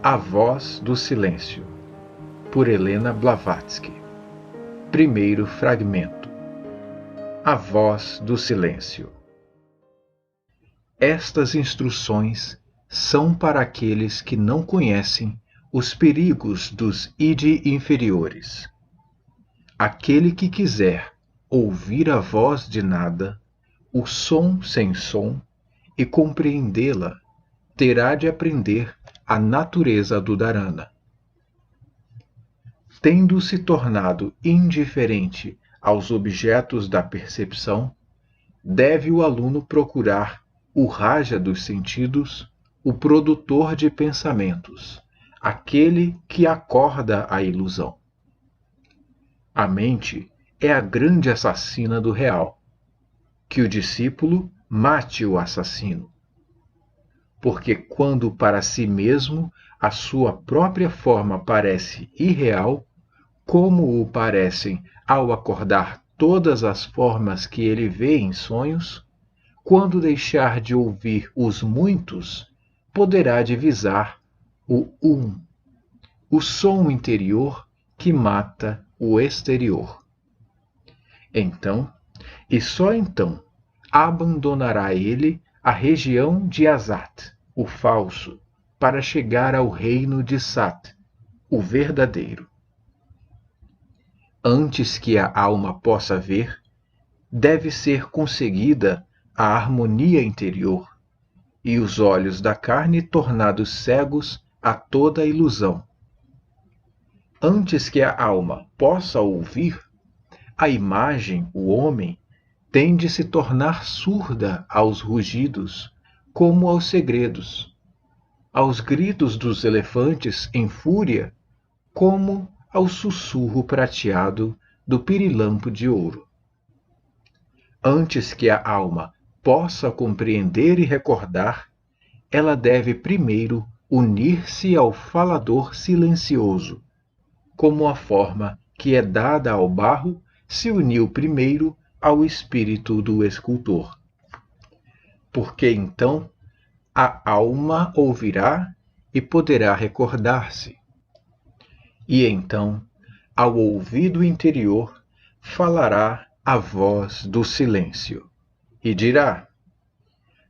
A Voz do Silêncio, por Helena Blavatsky. Primeiro fragmento. A Voz do Silêncio. Estas instruções são para aqueles que não conhecem os perigos dos id inferiores. Aquele que quiser ouvir a voz de nada, o som sem som, e compreendê-la, terá de aprender a natureza do dharana. Tendo se tornado indiferente aos objetos da percepção, deve o aluno procurar o raja dos sentidos, o produtor de pensamentos, aquele que acorda a ilusão. A mente é a grande assassina do real. Que o discípulo mate o assassino. Porque quando para si mesmo a sua própria forma parece irreal, como o parecem ao acordar todas as formas que ele vê em sonhos, quando deixar de ouvir os muitos, poderá divisar o o som interior que mata o exterior. Então, e só então, abandonará ele a região de Asat, o falso, para chegar ao reino de Sat, o verdadeiro. Antes que a alma possa ver, deve ser conseguida a harmonia interior, e os olhos da carne tornados cegos a toda ilusão. Antes que a alma possa ouvir, a imagem, o homem, tem de se tornar surda aos rugidos, como aos segredos, aos gritos dos elefantes em fúria, como ao sussurro prateado do pirilampo de ouro. Antes que a alma possa compreender e recordar, ela deve primeiro unir-se ao falador silencioso, como a forma que é dada ao barro se uniu primeiro ao espírito do escultor. Porque então a alma ouvirá e poderá recordar-se. E então, ao ouvido interior, falará a voz do silêncio, e dirá: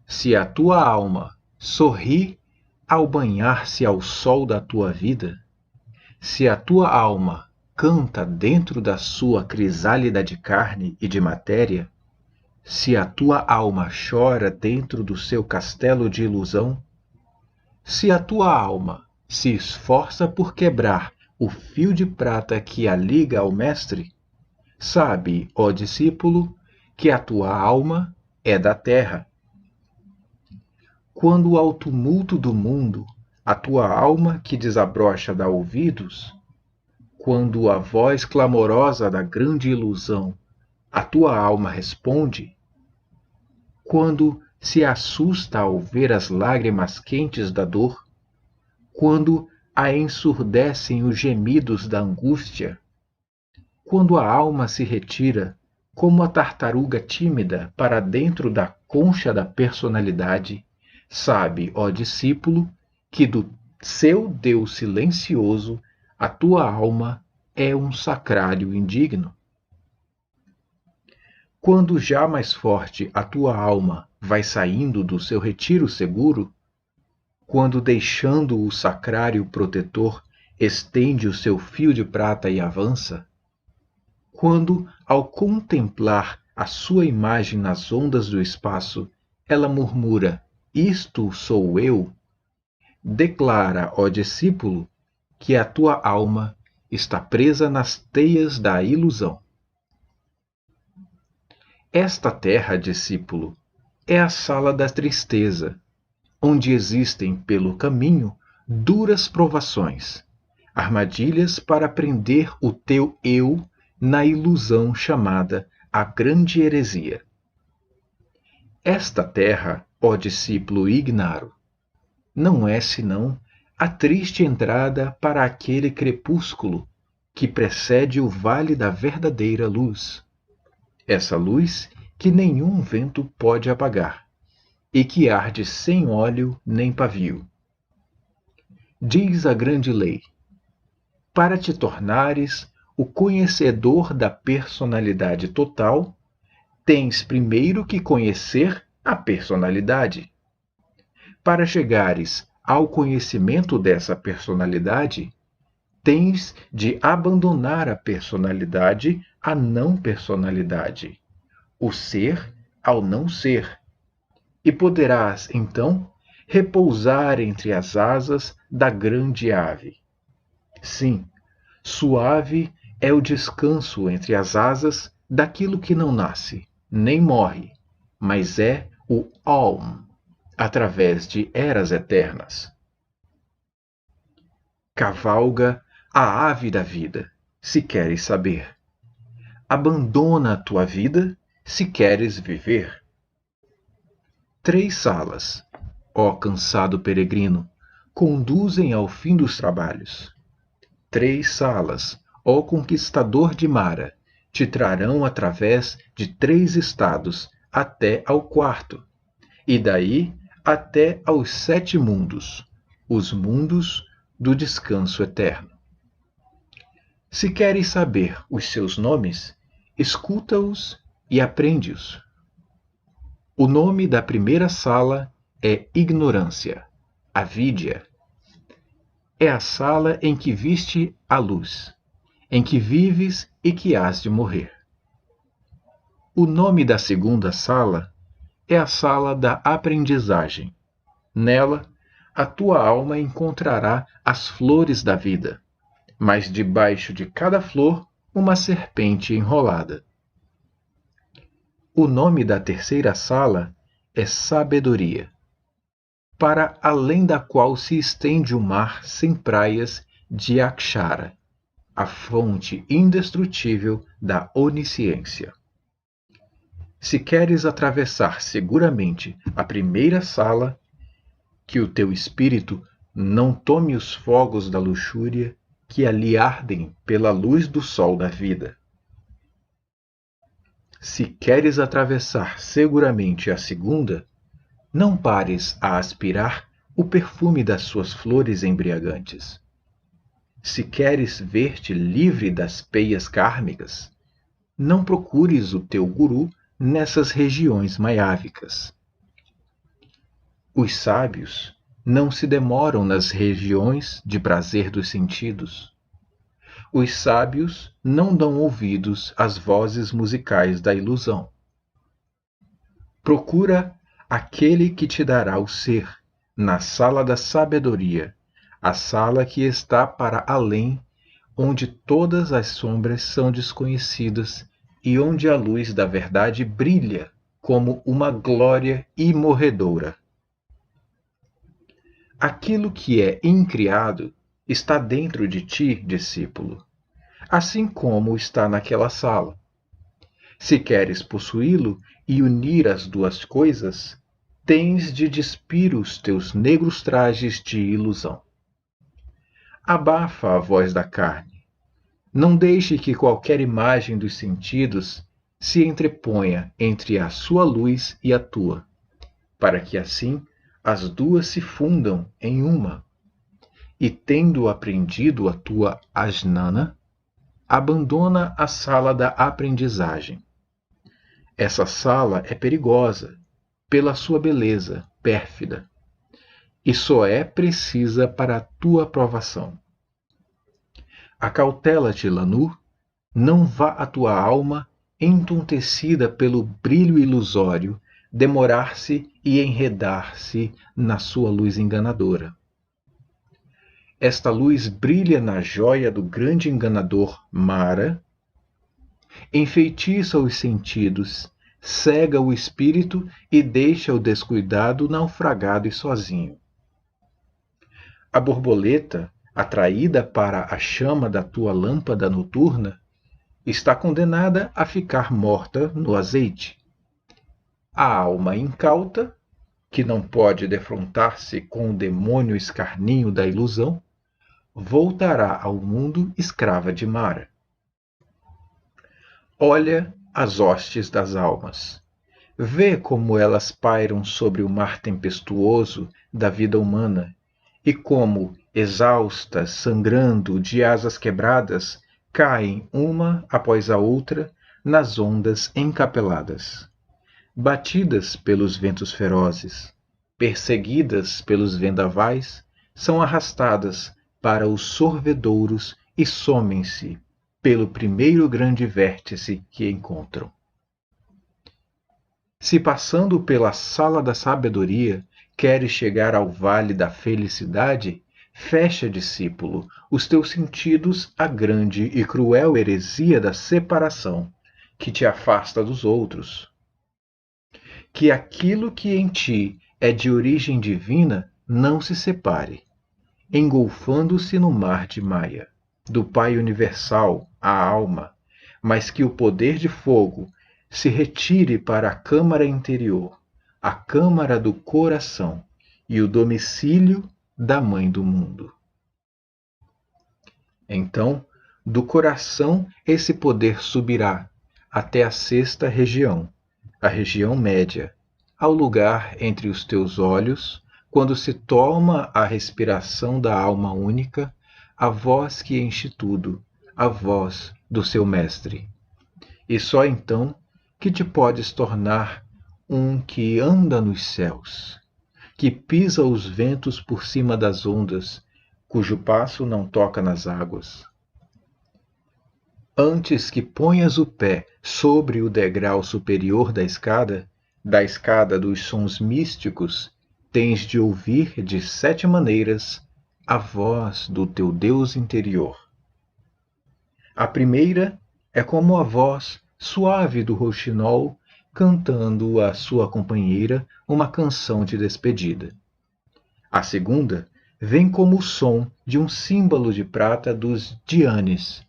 se a tua alma sorri ao banhar-se ao sol da tua vida, se a tua alma canta dentro da sua crisálida de carne e de matéria, se a tua alma chora dentro do seu castelo de ilusão, se a tua alma se esforça por quebrar o fio de prata que a liga ao mestre, sabe, ó discípulo, que a tua alma é da terra. Quando ao tumulto do mundo, a tua alma que desabrocha dá ouvidos, quando a voz clamorosa da grande ilusão, a tua alma responde, quando se assusta ao ver as lágrimas quentes da dor, quando a ensurdecem os gemidos da angústia, quando a alma se retira, como a tartaruga tímida, para dentro da concha da personalidade, sabe, ó discípulo, que do seu Deus silencioso a tua alma é um sacrário indigno. Quando já mais forte a tua alma vai saindo do seu retiro seguro, quando deixando o sacrário protetor estende o seu fio de prata e avança, quando, ao contemplar a sua imagem nas ondas do espaço, ela murmura, isto sou eu, declara, ó discípulo, que a tua alma está presa nas teias da ilusão. Esta terra, discípulo, é a sala da tristeza, onde existem pelo caminho duras provações, armadilhas para prender o teu eu na ilusão chamada a grande heresia. Esta terra, ó discípulo ignaro, não é senão a triste entrada para aquele crepúsculo que precede o vale da verdadeira luz. Essa luz que nenhum vento pode apagar, e que arde sem óleo nem pavio. Diz a grande lei: para te tornares o conhecedor da personalidade total, tens primeiro que conhecer a personalidade. Para chegares ao conhecimento dessa personalidade, tens de abandonar a personalidade à não personalidade, o ser ao não ser, e poderás, então, repousar entre as asas da grande ave. Sim, suave é o descanso entre as asas daquilo que não nasce, nem morre, mas é o Aum, através de eras eternas. Cavalga a ave da vida, se queres saber. Abandona a tua vida, se queres viver. 3 salas, ó cansado peregrino, conduzem ao fim dos trabalhos. 3 salas, ó conquistador de Mara, te trarão através de 3 estados até ao 4º, e daí até aos 7 mundos, os mundos do descanso eterno. Se queres saber os seus nomes, escuta-os e aprende-os. O nome da primeira sala é ignorância, avidya. É a sala em que viste a luz, em que vives e que hás de morrer. O nome da segunda sala é a sala da aprendizagem. Nela, a tua alma encontrará as flores da vida, mas debaixo de cada flor uma serpente enrolada. O nome da terceira sala é sabedoria, para além da qual se estende o mar sem praias de Akshara, a fonte indestrutível da onisciência. Se queres atravessar seguramente a primeira sala, que o teu espírito não tome os fogos da luxúria que ali ardem pela luz do sol da vida. Se queres atravessar seguramente a segunda, não pares a aspirar o perfume das suas flores embriagantes. Se queres ver-te livre das peias kármicas, não procures o teu guru nessas regiões maiávicas. Os sábios não se demoram nas regiões de prazer dos sentidos. Os sábios não dão ouvidos às vozes musicais da ilusão. Procura aquele que te dará o ser, na sala da sabedoria, a sala que está para além, onde todas as sombras são desconhecidas e onde a luz da verdade brilha como uma glória imorredoura. Aquilo que é incriado está dentro de ti, discípulo, assim como está naquela sala. Se queres possuí-lo e unir as duas coisas, tens de despir os teus negros trajes de ilusão. Abafa a voz da carne. Não deixe que qualquer imagem dos sentidos se entreponha entre a sua luz e a tua, para que assim as duas se fundam em uma. E tendo aprendido a tua ajnana, abandona a sala da aprendizagem. Essa sala é perigosa, pela sua beleza pérfida, e só é precisa para a tua aprovação. Acautela-te, Lanu, não vá a tua alma, entontecida pelo brilho ilusório, demorar-se e enredar-se na sua luz enganadora. Esta luz brilha na joia do grande enganador Mara, enfeitiça os sentidos, cega o espírito e deixa o descuidado naufragado e sozinho. A borboleta, atraída para a chama da tua lâmpada noturna, está condenada a ficar morta no azeite. A alma incauta, que não pode defrontar-se com o demônio escarninho da ilusão, voltará ao mundo escrava de Mara. Olha as hostes das almas. Vê como elas pairam sobre o mar tempestuoso da vida humana e como, exaustas, sangrando, de asas quebradas, caem uma após a outra nas ondas encapeladas, batidas pelos ventos ferozes, perseguidas pelos vendavais, são arrastadas para os sorvedouros e somem-se pelo primeiro grande vértice que encontram. Se passando pela sala da sabedoria queres chegar ao vale da felicidade, fecha, discípulo, os teus sentidos à grande e cruel heresia da separação, que te afasta dos outros. Que aquilo que em ti é de origem divina não se separe, engolfando-se no mar de Maia, do Pai universal, a alma, mas que o poder de fogo se retire para a câmara interior, a câmara do coração e o domicílio da Mãe do mundo. Então, do coração esse poder subirá até a sexta região, a região média, ao lugar entre os teus olhos, quando se toma a respiração da alma única, a voz que enche tudo, a voz do seu mestre. E só então que te podes tornar um que anda nos céus, que pisa os ventos por cima das ondas, cujo passo não toca nas águas. Antes que ponhas o pé sobre o degrau superior da escada dos sons místicos, tens de ouvir de 7 maneiras a voz do teu Deus interior. A primeira é como a voz suave do rouxinol cantando à sua companheira uma canção de despedida. A segunda vem como o som de um símbolo de prata dos Dhyanis,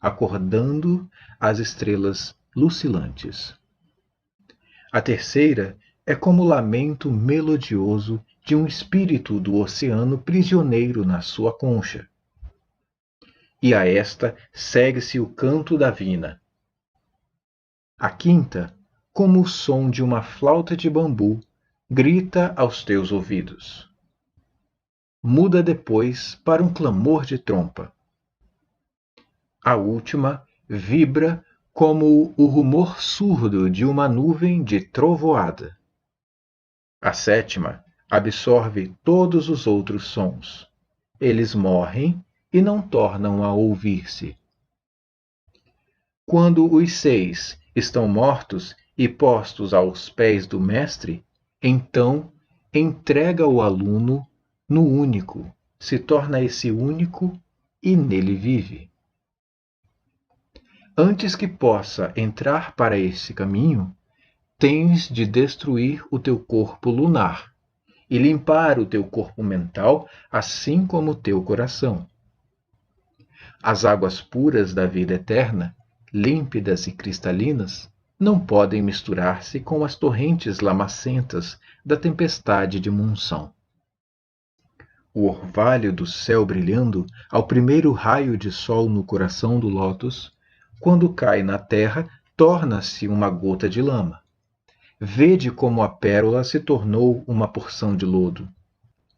acordando as estrelas lucilantes. A terceira é como o lamento melodioso de um espírito do oceano prisioneiro na sua concha. E a esta segue-se o canto da vina. A quinta, como o som de uma flauta de bambu, grita aos teus ouvidos. Muda depois para um clamor de trompa. A última vibra como o rumor surdo de uma nuvem de trovoada. A sétima absorve todos os outros sons. Eles morrem e não tornam a ouvir-se. Quando os 6 estão mortos e postos aos pés do mestre, então entrega o aluno no único, se torna esse único e nele vive. Antes que possa entrar para esse caminho, tens de destruir o teu corpo lunar e limpar o teu corpo mental, assim como o teu coração. As águas puras da vida eterna, límpidas e cristalinas, não podem misturar-se com as torrentes lamacentas da tempestade de monção. O orvalho do céu brilhando ao primeiro raio de sol no coração do lótus, quando cai na terra, torna-se uma gota de lama. Vede como a pérola se tornou uma porção de lodo.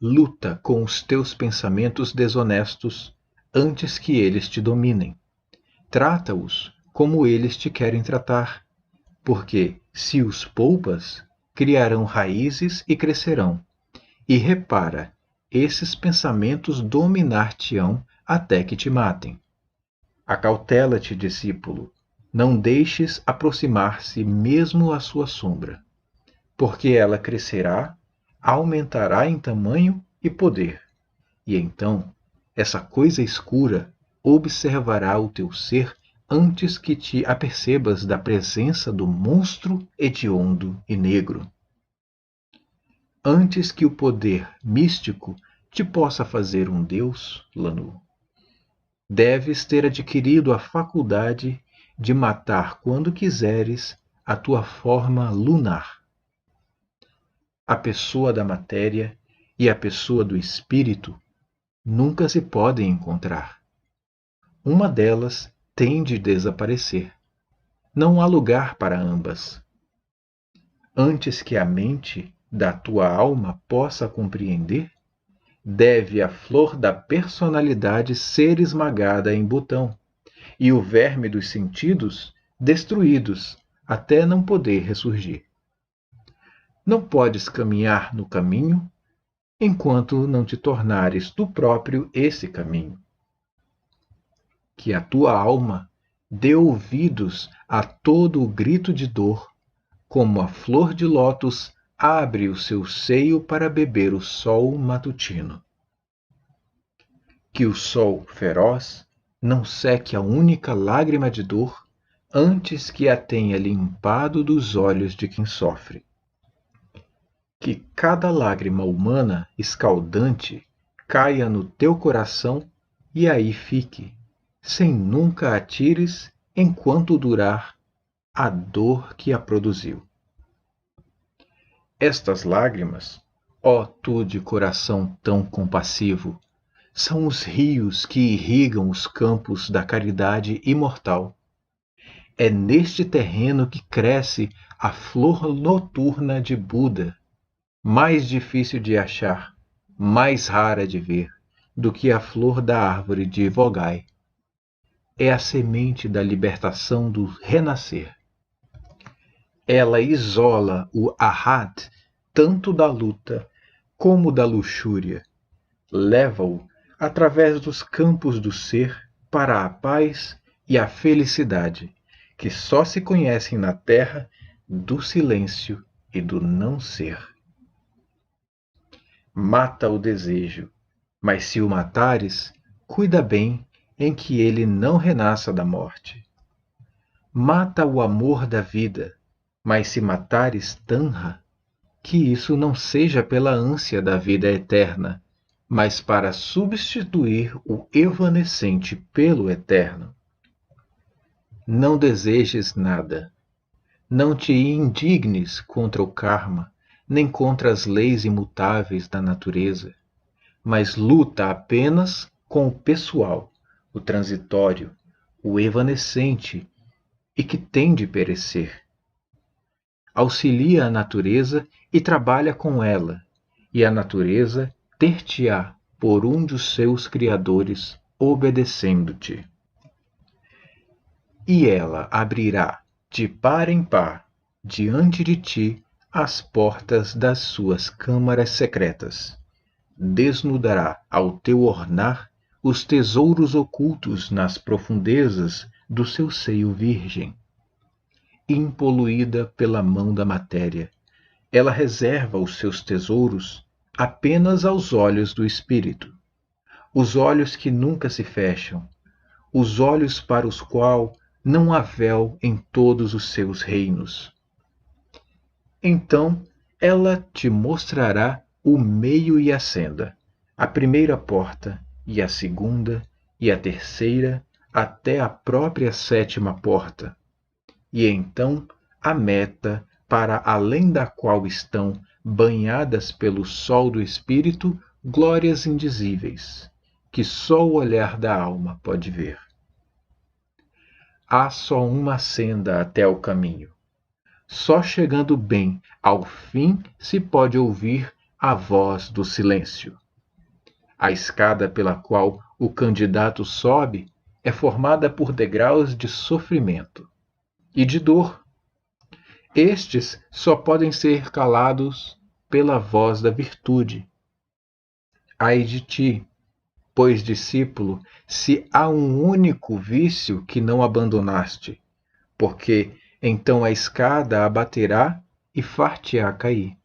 Luta com os teus pensamentos desonestos antes que eles te dominem. Trata-os como eles te querem tratar, porque, se os poupas, criarão raízes e crescerão. E repara, esses pensamentos dominar-te-ão até que te matem. Acautela-te, discípulo, não deixes aproximar-se mesmo a sua sombra, porque ela crescerá, aumentará em tamanho e poder, e então essa coisa escura observará o teu ser antes que te apercebas da presença do monstro hediondo e negro. Antes que o poder místico te possa fazer um Deus, Lanu, deves ter adquirido a faculdade de matar quando quiseres a tua forma lunar. A pessoa da matéria e a pessoa do espírito nunca se podem encontrar. Uma delas tem de desaparecer. Não há lugar para ambas. Antes que a mente da tua alma possa compreender, deve a flor da personalidade ser esmagada em botão, e o verme dos sentidos destruídos até não poder ressurgir. Não podes caminhar no caminho enquanto não te tornares tu próprio esse caminho. Que a tua alma dê ouvidos a todo o grito de dor, como a flor de lótus abre o seu seio para beber o sol matutino. Que o sol feroz não seque a única lágrima de dor antes que a tenha limpado dos olhos de quem sofre. Que cada lágrima humana escaldante caia no teu coração e aí fique, sem nunca a tires enquanto durar a dor que a produziu. Estas lágrimas, ó tu de coração tão compassivo, são os rios que irrigam os campos da caridade imortal. É neste terreno que cresce a flor noturna de Buda, mais difícil de achar, mais rara de ver, do que a flor da árvore de Vogai. É a semente da libertação do renascer. Ela isola o arhat tanto da luta como da luxúria. Leva-o através dos campos do ser para a paz e a felicidade, que só se conhecem na terra do silêncio e do não ser. Mata o desejo, mas se o matares, cuida bem em que ele não renasça da morte. Mata o amor da vida, mas se matares Tanha, que isso não seja pela ânsia da vida eterna, mas para substituir o evanescente pelo eterno. Não desejes nada. Não te indignes contra o karma, nem contra as leis imutáveis da natureza, mas luta apenas com o pessoal, o transitório, o evanescente e que tem de perecer. Auxilia a natureza e trabalha com ela, e a natureza ter-te-á por um dos seus criadores, obedecendo-te. E ela abrirá, de par em par, diante de ti, as portas das suas câmaras secretas. Desnudará ao teu ornar os tesouros ocultos nas profundezas do seu seio virgem. Impoluída pela mão da matéria, ela reserva os seus tesouros apenas aos olhos do espírito, os olhos que nunca se fecham, os olhos para os quais não há véu em todos os seus reinos. Então ela te mostrará o meio e a senda, a primeira porta e a segunda e a terceira, até a própria sétima porta, e então a meta para além da qual estão, banhadas pelo sol do espírito, glórias indizíveis, que só o olhar da alma pode ver. Há só uma senda até o caminho. Só chegando bem ao fim se pode ouvir a voz do silêncio. A escada pela qual o candidato sobe é formada por degraus de sofrimento e de dor. Estes só podem ser calados pela voz da virtude. Ai de ti, pois, discípulo, se há um único vício que não abandonaste, porque então a escada abaterá e far-te-á cair.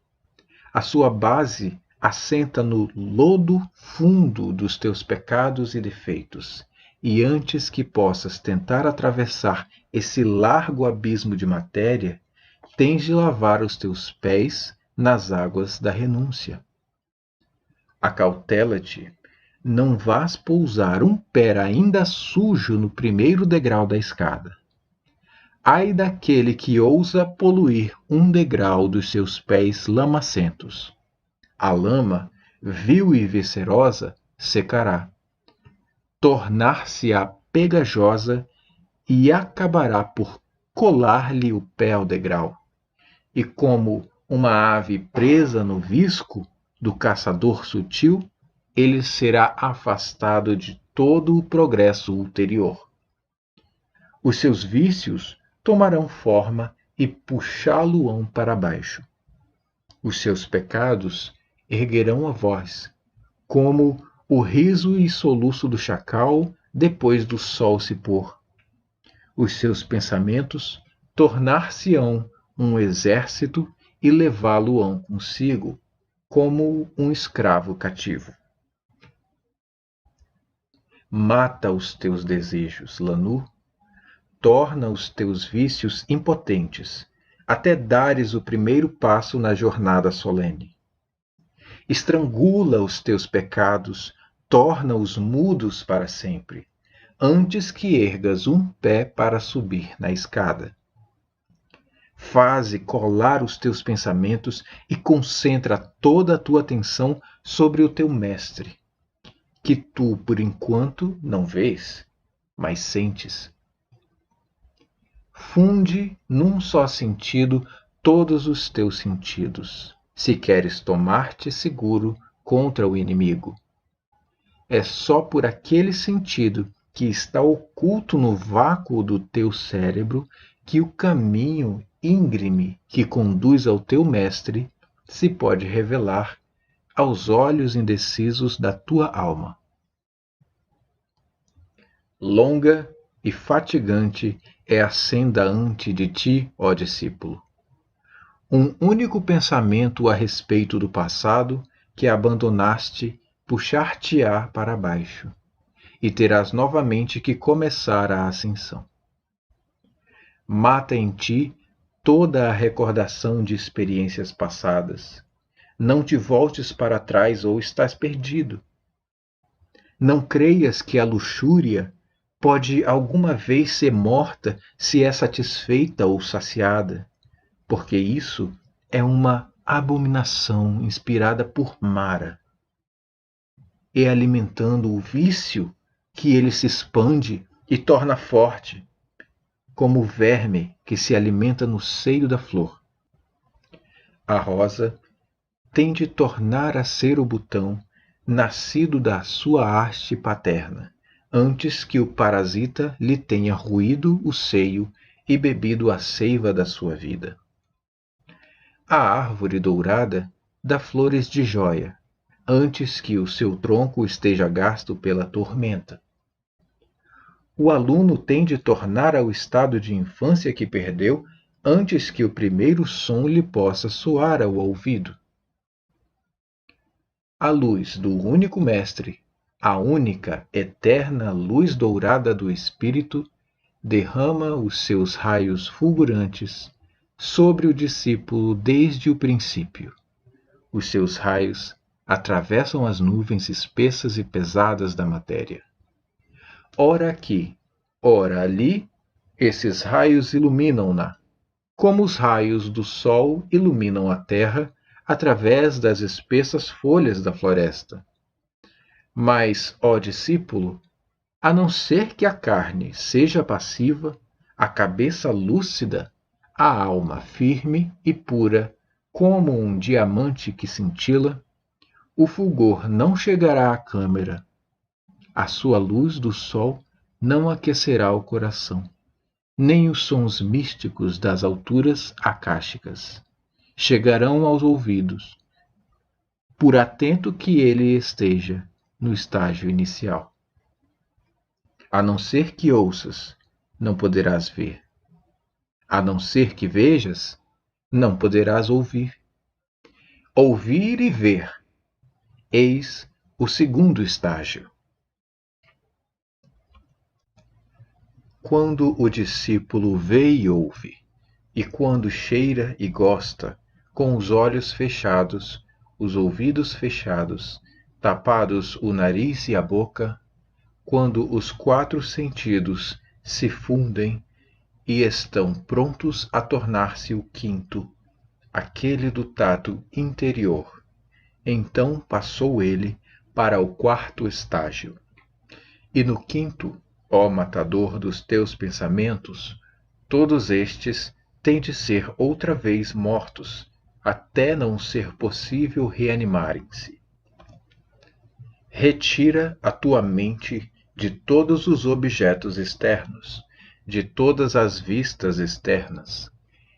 A sua base assenta no lodo fundo dos teus pecados e defeitos, e antes que possas tentar atravessar esse largo abismo de matéria, tens de lavar os teus pés nas águas da renúncia. Acautela-te, não vás pousar um pé ainda sujo no primeiro degrau da escada. Ai daquele que ousa poluir um degrau dos seus pés lamacentos. A lama, vil e viscerosa, secará. Tornar-se-á pegajosa e acabará por colar-lhe o pé ao degrau. E como uma ave presa no visco do caçador sutil, ele será afastado de todo o progresso ulterior. Os seus vícios tomarão forma e puxá-lo-ão para baixo. Os seus pecados erguerão a voz, como o riso e soluço do chacal depois do sol se pôr. Os seus pensamentos tornar-se-ão um exército e levá-lo-ão consigo, como um escravo cativo. Mata os teus desejos, Lanu, torna os teus vícios impotentes, até dares o primeiro passo na jornada solene. Estrangula os teus pecados, torna-os mudos para sempre, antes que ergas um pé para subir na escada. Faze colar os teus pensamentos e concentra toda a tua atenção sobre o teu mestre, que tu, por enquanto, não vês, mas sentes. Funde num só sentido todos os teus sentidos, se queres tomar-te seguro contra o inimigo. É só por aquele sentido que está oculto no vácuo do teu cérebro que o caminho íngreme que conduz ao teu mestre se pode revelar aos olhos indecisos da tua alma. Longa e fatigante é a senda ante de ti, ó discípulo. Um único pensamento a respeito do passado que abandonaste puxar-te-á para baixo, e terás novamente que começar a ascensão. Mata em ti toda a recordação de experiências passadas. Não te voltes para trás ou estás perdido. Não creias que a luxúria pode alguma vez ser morta se é satisfeita ou saciada, porque isso é uma abominação inspirada por Mara. É alimentando o vício que ele se expande e torna forte, como o verme que se alimenta no seio da flor. A rosa tem de tornar a ser o botão nascido da sua haste paterna, antes que o parasita lhe tenha roído o seio e bebido a seiva da sua vida. A árvore dourada dá flores de jóia, antes que o seu tronco esteja gasto pela tormenta. O aluno tem de tornar ao estado de infância que perdeu, antes que o primeiro som lhe possa soar ao ouvido. A luz do único Mestre, a única, eterna luz dourada do Espírito, derrama os seus raios fulgurantes sobre o discípulo desde o princípio. Os seus raios atravessam as nuvens espessas e pesadas da matéria. Ora aqui, ora ali, esses raios iluminam-na, como os raios do sol iluminam a terra através das espessas folhas da floresta. Mas, ó discípulo, a não ser que a carne seja passiva, a cabeça lúcida, a alma firme e pura, como um diamante que cintila, o fulgor não chegará à câmara. A sua luz do sol não aquecerá o coração, nem os sons místicos das alturas acásticas chegarão aos ouvidos, por atento que ele esteja no estágio inicial. A não ser que ouças, não poderás ver. A não ser que vejas, não poderás ouvir. Ouvir e ver, eis o segundo estágio. Quando o discípulo vê e ouve, e quando cheira e gosta, com os olhos fechados, os ouvidos fechados, tapados o nariz e a boca, quando os 4 sentidos se fundem e estão prontos a tornar-se o quinto, aquele do tato interior, então passou ele para o 4º estágio. E no quinto, ó matador dos teus pensamentos, todos estes têm de ser outra vez mortos, até não ser possível reanimarem-se. Retira a tua mente de todos os objetos externos, de todas as vistas externas.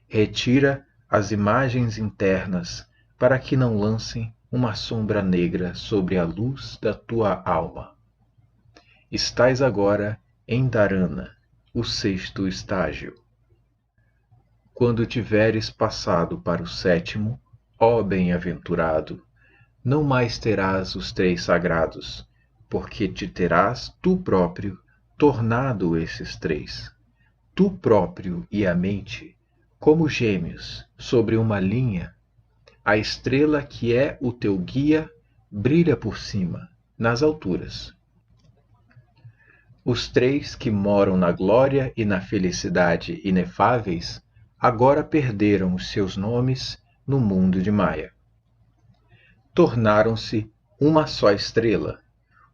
Retira as imagens internas, para que não lancem uma sombra negra sobre a luz da tua alma. Estás agora em Dharana, o sexto estágio. Quando tiveres passado para o sétimo, ó bem-aventurado, não mais terás os três sagrados, porque te terás tu próprio tornado esses três. Tu próprio e a mente, como gêmeos sobre uma linha, a estrela que é o teu guia brilha por cima, nas alturas. Os três que moram na glória e na felicidade inefáveis agora perderam os seus nomes no mundo de Maia. Tornaram-se uma só estrela,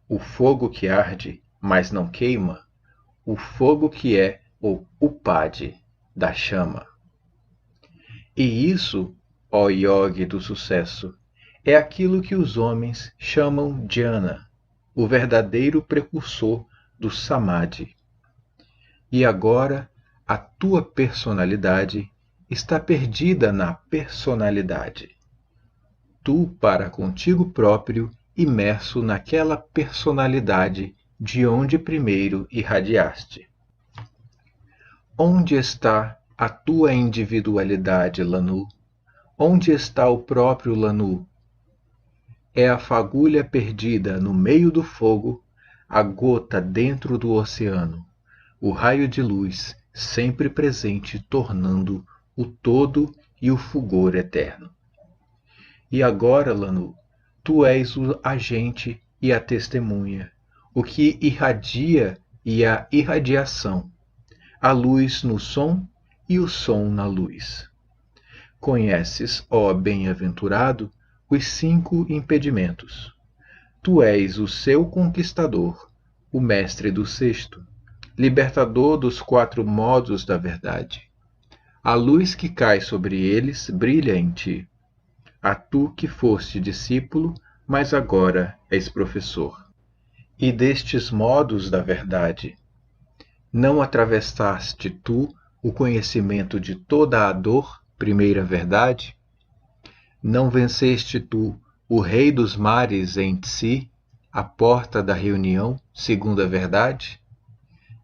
o fogo que arde, mas não queima, o fogo que é o Upadi da chama. E isso, ó yogi do sucesso, é aquilo que os homens chamam jhana, o verdadeiro precursor do samadhi. E agora a tua personalidade está perdida na personalidade. Tu para contigo próprio, imerso naquela personalidade de onde primeiro irradiaste. Onde está a tua individualidade, Lanu? Onde está o próprio Lanu? É a fagulha perdida no meio do fogo, a gota dentro do oceano, o raio de luz sempre presente tornando o todo e o fulgor eterno. E agora, Lanu, tu és o agente e a testemunha, o que irradia e a irradiação, a luz no som e o som na luz. Conheces, ó bem-aventurado, os 5 impedimentos. Tu és o seu conquistador, o mestre do sexto, libertador dos 4 modos da verdade. A luz que cai sobre eles brilha em ti. A tu que foste discípulo, mas agora és professor. E destes modos da verdade, não atravessaste tu o conhecimento de toda a dor, primeira verdade? Não venceste tu o rei dos mares em si, a porta da reunião, segunda verdade?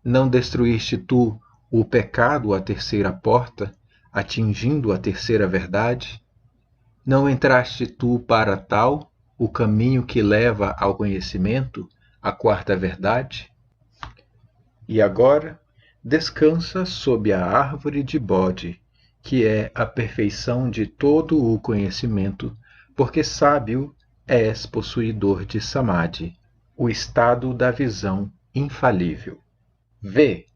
Não destruíste tu o pecado à terceira porta, atingindo a terceira verdade? Não entraste tu para tal, o caminho que leva ao conhecimento, a quarta verdade? E agora, descansa sob a árvore de bode, que é a perfeição de todo o conhecimento, porque sábio és possuidor de samadhi, o estado da visão infalível. Vê,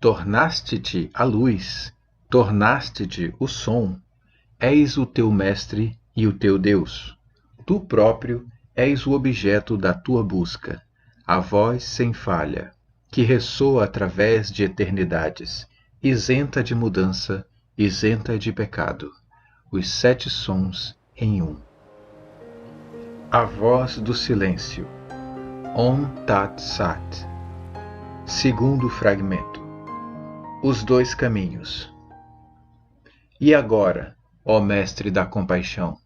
tornaste-te a luz, tornaste-te o som, és o teu mestre e o teu Deus. Tu próprio és o objeto da tua busca, a voz sem falha, que ressoa através de eternidades, isenta de mudança, isenta de pecado, os 7 sons em um. A voz do silêncio. Om Tat Sat. Segundo fragmento. Os 2 caminhos. E agora, ó mestre da compaixão,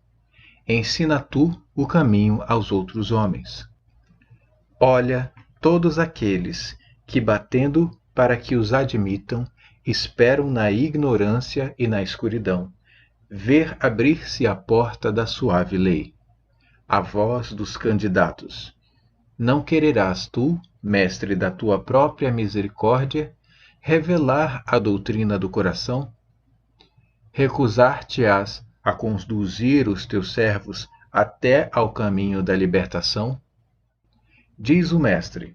ensina tu o caminho aos outros homens. Olha todos aqueles que, batendo para que os admitam, esperam na ignorância e na escuridão, ver abrir-se a porta da suave lei. A voz dos candidatos. Não quererás tu, mestre da tua própria misericórdia, revelar a doutrina do coração? Recusar-te-ás a conduzir os teus servos até ao caminho da libertação? Diz o mestre: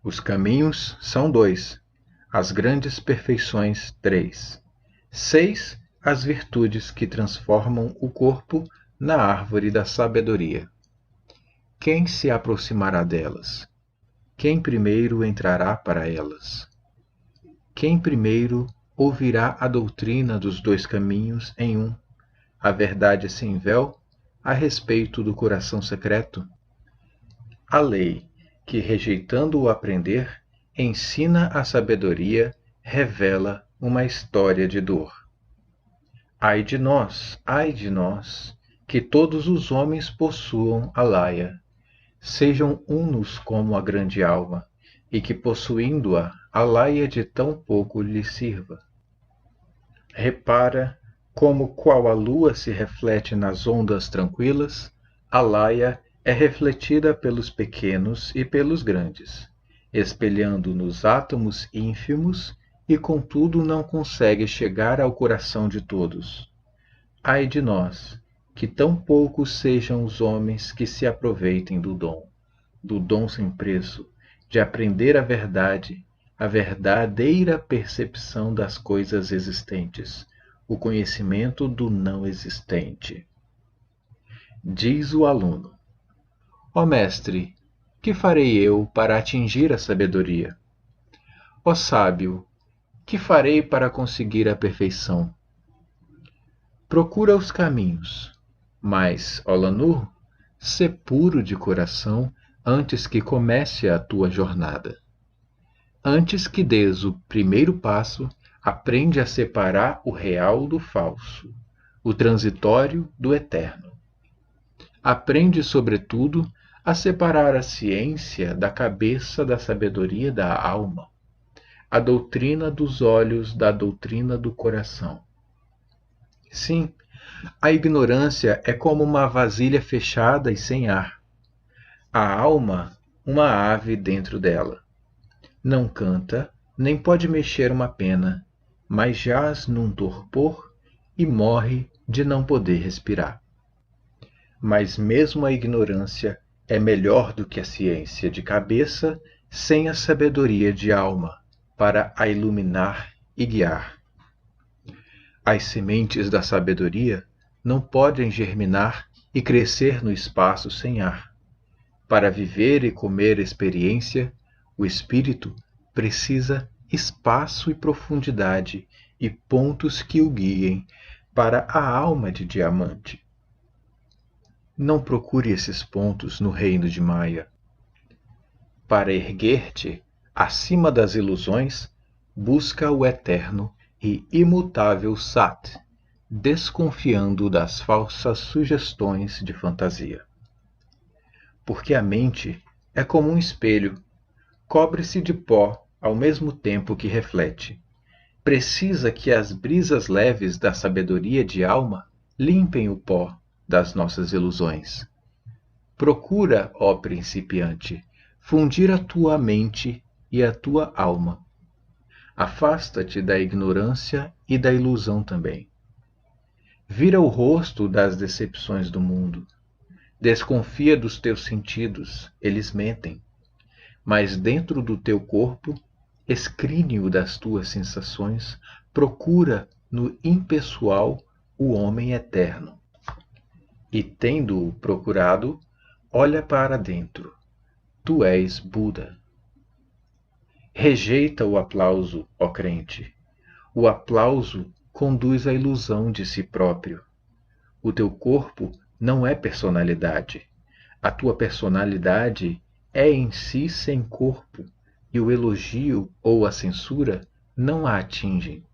os caminhos são 2, as grandes perfeições 3, 6 as virtudes que transformam o corpo na árvore da sabedoria. Quem se aproximará delas? Quem primeiro entrará para elas? Quem primeiro ouvirá a doutrina dos 2 caminhos em um, a verdade sem véu, a respeito do coração secreto? a lei, que rejeitando o aprender, ensina a sabedoria, revela uma história de dor. Ai de nós, que todos os homens possuam a laia, sejam unos como a grande alma, e que possuindo-a, a laia de tão pouco lhe sirva. Repara como qual a lua se reflete nas ondas tranquilas, a laia é refletida pelos pequenos e pelos grandes, espelhando nos átomos ínfimos e contudo não consegue chegar ao coração de todos. Ai de nós, que tão poucos sejam os homens que se aproveitem do dom sem preço, de aprender a verdadeira percepção das coisas existentes, o conhecimento do não existente. Diz o aluno: Ó mestre, que farei eu para atingir a sabedoria? Ó sábio, que farei para conseguir a perfeição? Procura os caminhos, mas, ó Lanur, sê puro de coração antes que comece a tua jornada. Antes que des o primeiro passo, aprende a separar o real do falso, o transitório do eterno. Aprende, sobretudo, a separar a ciência da cabeça da sabedoria da alma, a doutrina dos olhos da doutrina do coração. Sim, a ignorância é como uma vasilha fechada e sem ar. A alma, uma ave dentro dela. Não canta, nem pode mexer uma pena, mas jaz num torpor e morre de não poder respirar. Mas mesmo a ignorância é melhor do que a ciência de cabeça sem a sabedoria de alma, para a iluminar e guiar. As sementes da sabedoria não podem germinar e crescer no espaço sem ar. Para viver e comer experiência, o espírito precisa espaço e profundidade e pontos que o guiem para a alma de diamante. Não procure esses pontos no reino de Maia. Para erguer-te acima das ilusões, busca o eterno e imutável Sat, desconfiando das falsas sugestões de fantasia. Porque a mente é como um espelho, cobre-se de pó ao mesmo tempo que reflete. Precisa que as brisas leves da sabedoria de alma limpem o pó das nossas ilusões. Procura, ó principiante, fundir a tua mente e a tua alma. Afasta-te da ignorância e da ilusão também. Vira o rosto das decepções do mundo. Desconfia dos teus sentidos, eles mentem. Mas dentro do teu corpo, escríneo das tuas sensações, procura no impessoal o homem eterno. E tendo-o procurado, olha para dentro. Tu és Buda. Rejeita o aplauso, ó crente. O aplauso conduz à ilusão de si próprio. O teu corpo não é personalidade. A tua personalidade é em si sem corpo, e o elogio ou a censura não a atingem.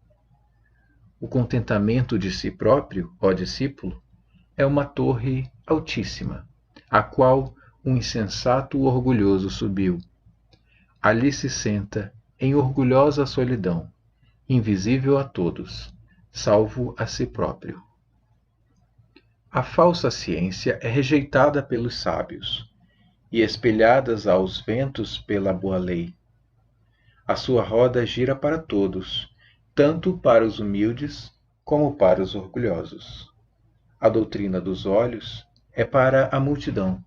O contentamento de si próprio, ó discípulo, é uma torre altíssima, a qual um insensato orgulhoso subiu. Ali se senta em orgulhosa solidão, invisível a todos, salvo a si próprio. A falsa ciência é rejeitada pelos sábios e espelhadas aos ventos pela boa lei. A sua roda gira para todos, tanto para os humildes como para os orgulhosos. A doutrina dos olhos é para a multidão,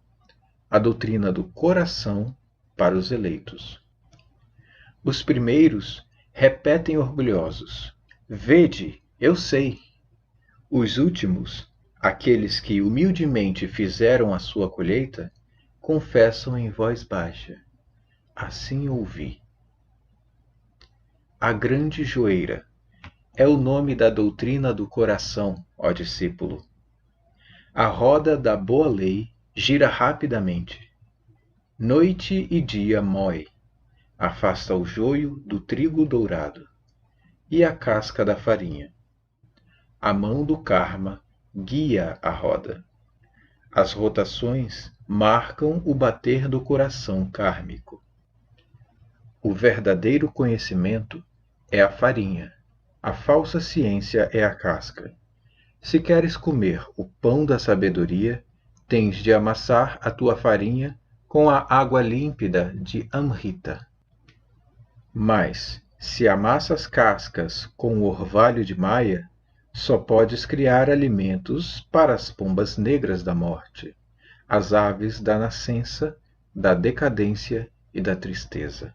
a doutrina do coração para os eleitos. Os primeiros repetem orgulhosos: Vede, eu sei. Os últimos, aqueles que humildemente fizeram a sua colheita, confessam em voz baixa: Assim ouvi. A grande joeira é o nome da doutrina do coração, ó discípulo. A roda da boa lei gira rapidamente. Noite e dia mói, afasta o joio do trigo dourado e a casca da farinha. A mão do karma guia a roda. As rotações marcam o bater do coração kármico. O verdadeiro conhecimento é a farinha, a falsa ciência é a casca. Se queres comer o pão da sabedoria, tens de amassar a tua farinha com a água límpida de Amrita. Mas, se amassas cascas com o orvalho de Maya, só podes criar alimentos para as pombas negras da morte, as aves da nascença, da decadência e da tristeza.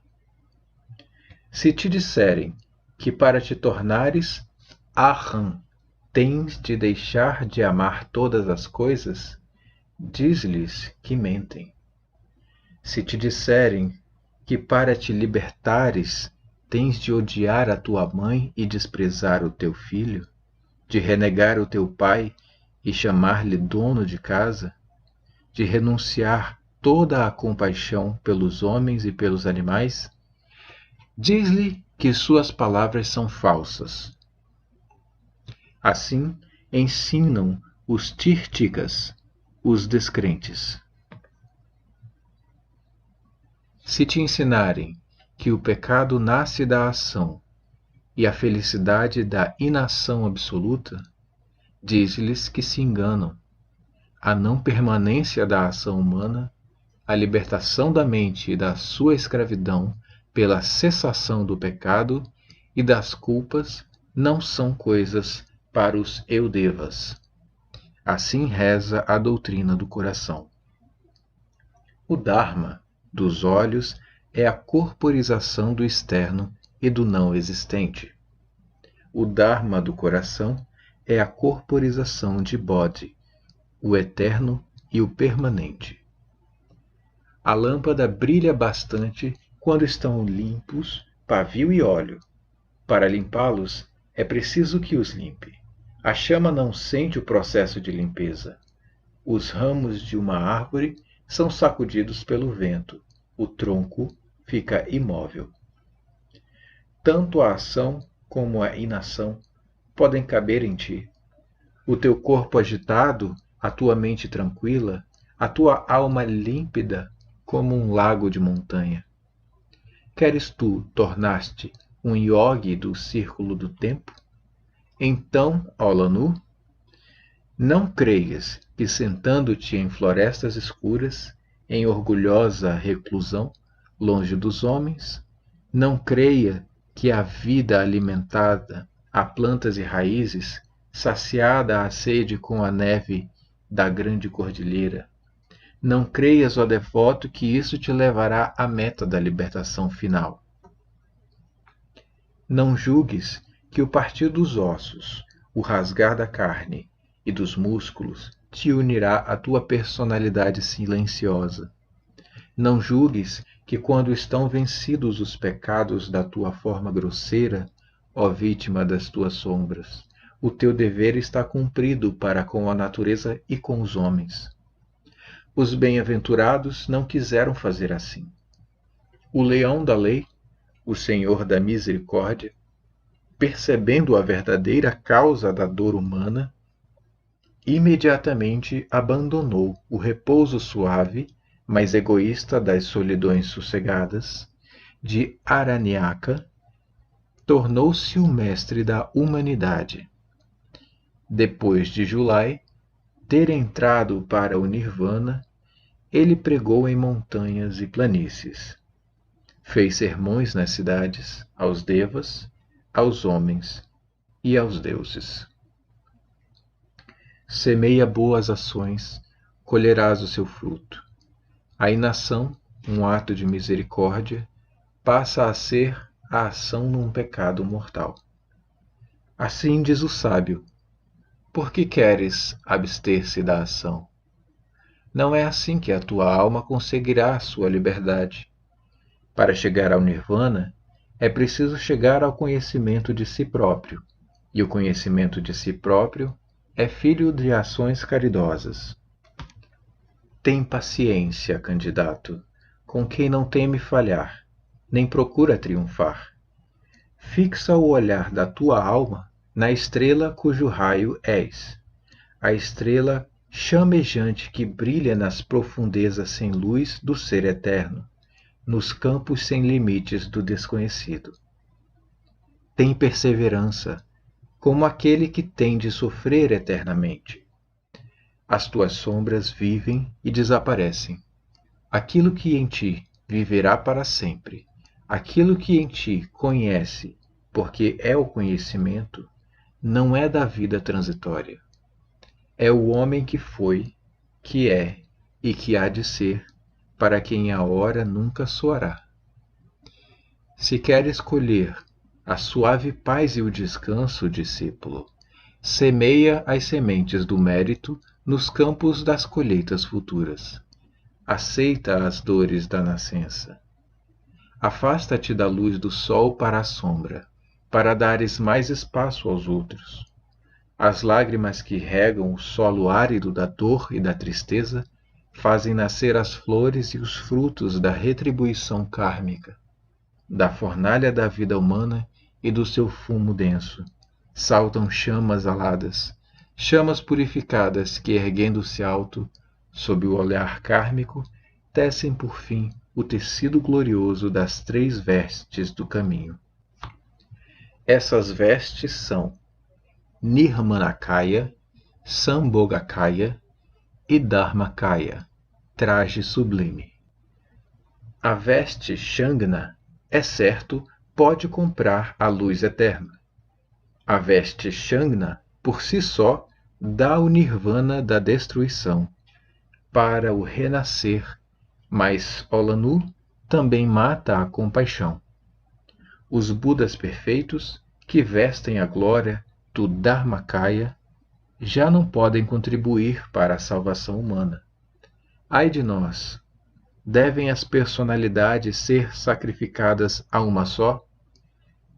Se te disserem que para te tornares Aham tens de deixar de amar todas as coisas, diz-lhes que mentem. Se te disserem que para te libertares tens de odiar a tua mãe e desprezar o teu filho, de renegar o teu pai e chamar-lhe dono de casa, de renunciar toda a compaixão pelos homens e pelos animais, diz-lhe que suas palavras são falsas. Assim ensinam os tirtikas, os descrentes. Se te ensinarem que o pecado nasce da ação e a felicidade da inação absoluta, diz-lhes que se enganam. A não permanência da ação humana, a libertação da mente e da sua escravidão pela cessação do pecado e das culpas não são coisas para os eudevas. Assim reza a doutrina do coração. O Dharma dos olhos é a corporização do externo e do não existente. O Dharma do coração é a corporização de Bodhi, o eterno e o permanente. A lâmpada brilha bastante quando estão limpos pavio e óleo. Para limpá-los, é preciso que os limpe. A chama não sente o processo de limpeza. Os ramos de uma árvore são sacudidos pelo vento. O tronco fica imóvel. Tanto a ação como a inação podem caber em ti. O teu corpo agitado, a tua mente tranquila, a tua alma límpida como um lago de montanha. Queres tu tornar-te um yogi do círculo do tempo? Então, Olanu, não creias que sentando-te em florestas escuras, em orgulhosa reclusão, longe dos homens, não creia que a vida alimentada a plantas e raízes, saciada a sede com a neve da grande cordilheira, não creias, ó devoto, que isso te levará à meta da libertação final. Não julgues que o partir dos ossos, o rasgar da carne e dos músculos te unirá à tua personalidade silenciosa. Não julgues que quando estão vencidos os pecados da tua forma grosseira, ó vítima das tuas sombras, o teu dever está cumprido para com a natureza e com os homens. Os bem-aventurados não quiseram fazer assim. O leão da lei, o Senhor da misericórdia, percebendo a verdadeira causa da dor humana, imediatamente abandonou o repouso suave, mas egoísta das solidões sossegadas, de Aranyaka, tornou-se o mestre da humanidade. Depois de Julai ter entrado para o Nirvana, ele pregou em montanhas e planícies. Fez sermões nas cidades, aos devas, aos homens e aos deuses. Semeia boas ações, colherás o seu fruto. A inação, um ato de misericórdia, passa a ser a ação num pecado mortal. Assim diz o sábio: por que queres abster-se da ação? Não é assim que a tua alma conseguirá a sua liberdade. Para chegar ao Nirvana, é preciso chegar ao conhecimento de si próprio, e o conhecimento de si próprio é filho de ações caridosas. Tem paciência, candidato. com quem não teme falhar, nem procura triunfar. Fixa o olhar da tua alma na estrela cujo raio és, a estrela chamejante que brilha nas profundezas sem luz do ser eterno, nos campos sem limites do desconhecido. Tem perseverança, como aquele que tem de sofrer eternamente. As tuas sombras vivem e desaparecem. Aquilo que em ti viverá para sempre, aquilo que em ti conhece, porque é o conhecimento, não é da vida transitória. É o homem que foi, que é e que há de ser, para quem a hora nunca soará. Se quer escolher a suave paz e o descanso, discípulo, semeia as sementes do mérito nos campos das colheitas futuras. Aceita as dores da nascença. Afasta-te da luz do sol para a sombra, para dares mais espaço aos outros. As lágrimas que regam o solo árido da dor e da tristeza fazem nascer as flores e os frutos da retribuição kármica, da fornalha da vida humana e do seu fumo denso. Saltam chamas aladas, chamas purificadas que, erguendo-se alto, sob o olhar kármico, tecem por fim o tecido glorioso das 3 vestes do caminho. Essas vestes são Nirmanakaya, Sambhogakaya e Dharmakaya, traje sublime. A veste Shangna, é certo, pode comprar a luz eterna. A veste Shangna, por si só, dá o nirvana da destruição, para o renascer, mas Olanu também mata a compaixão. Os Budas perfeitos, que vestem a glória do Dharmakaya, já não podem contribuir para a salvação humana. Ai de nós! Devem as personalidades ser sacrificadas a uma só?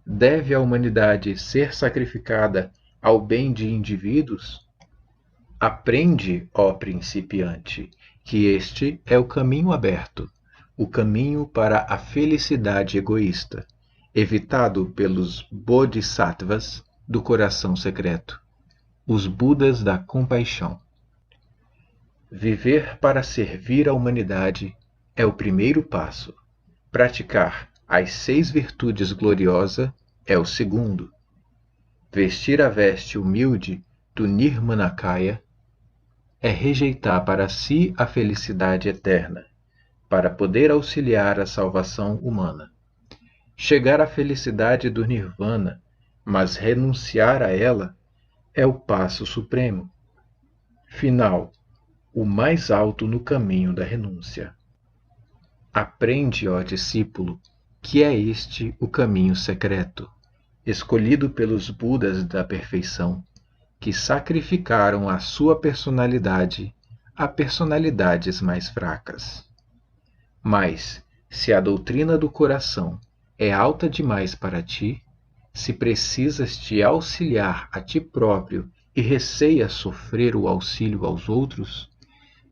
Deve a humanidade ser sacrificada ao bem de indivíduos? Aprende, ó principiante, que este é o caminho aberto, o caminho para a felicidade egoísta, evitado pelos bodhisattvas do coração secreto, os Budas da compaixão. Viver para servir a humanidade é o primeiro passo. Praticar as 6 virtudes gloriosas é o segundo. Vestir a veste humilde do Nirmanakaya é rejeitar para si a felicidade eterna, para poder auxiliar a salvação humana. Chegar à felicidade do Nirvana, mas renunciar a ela, é o passo supremo. Final, o mais alto no caminho da renúncia. Aprende, ó discípulo, que é este o caminho secreto, escolhido pelos Budas da perfeição, que sacrificaram a sua personalidade a personalidades mais fracas. Mas, se a doutrina do coração é alta demais para ti, se precisas te auxiliar a ti próprio e receias sofrer o auxílio aos outros,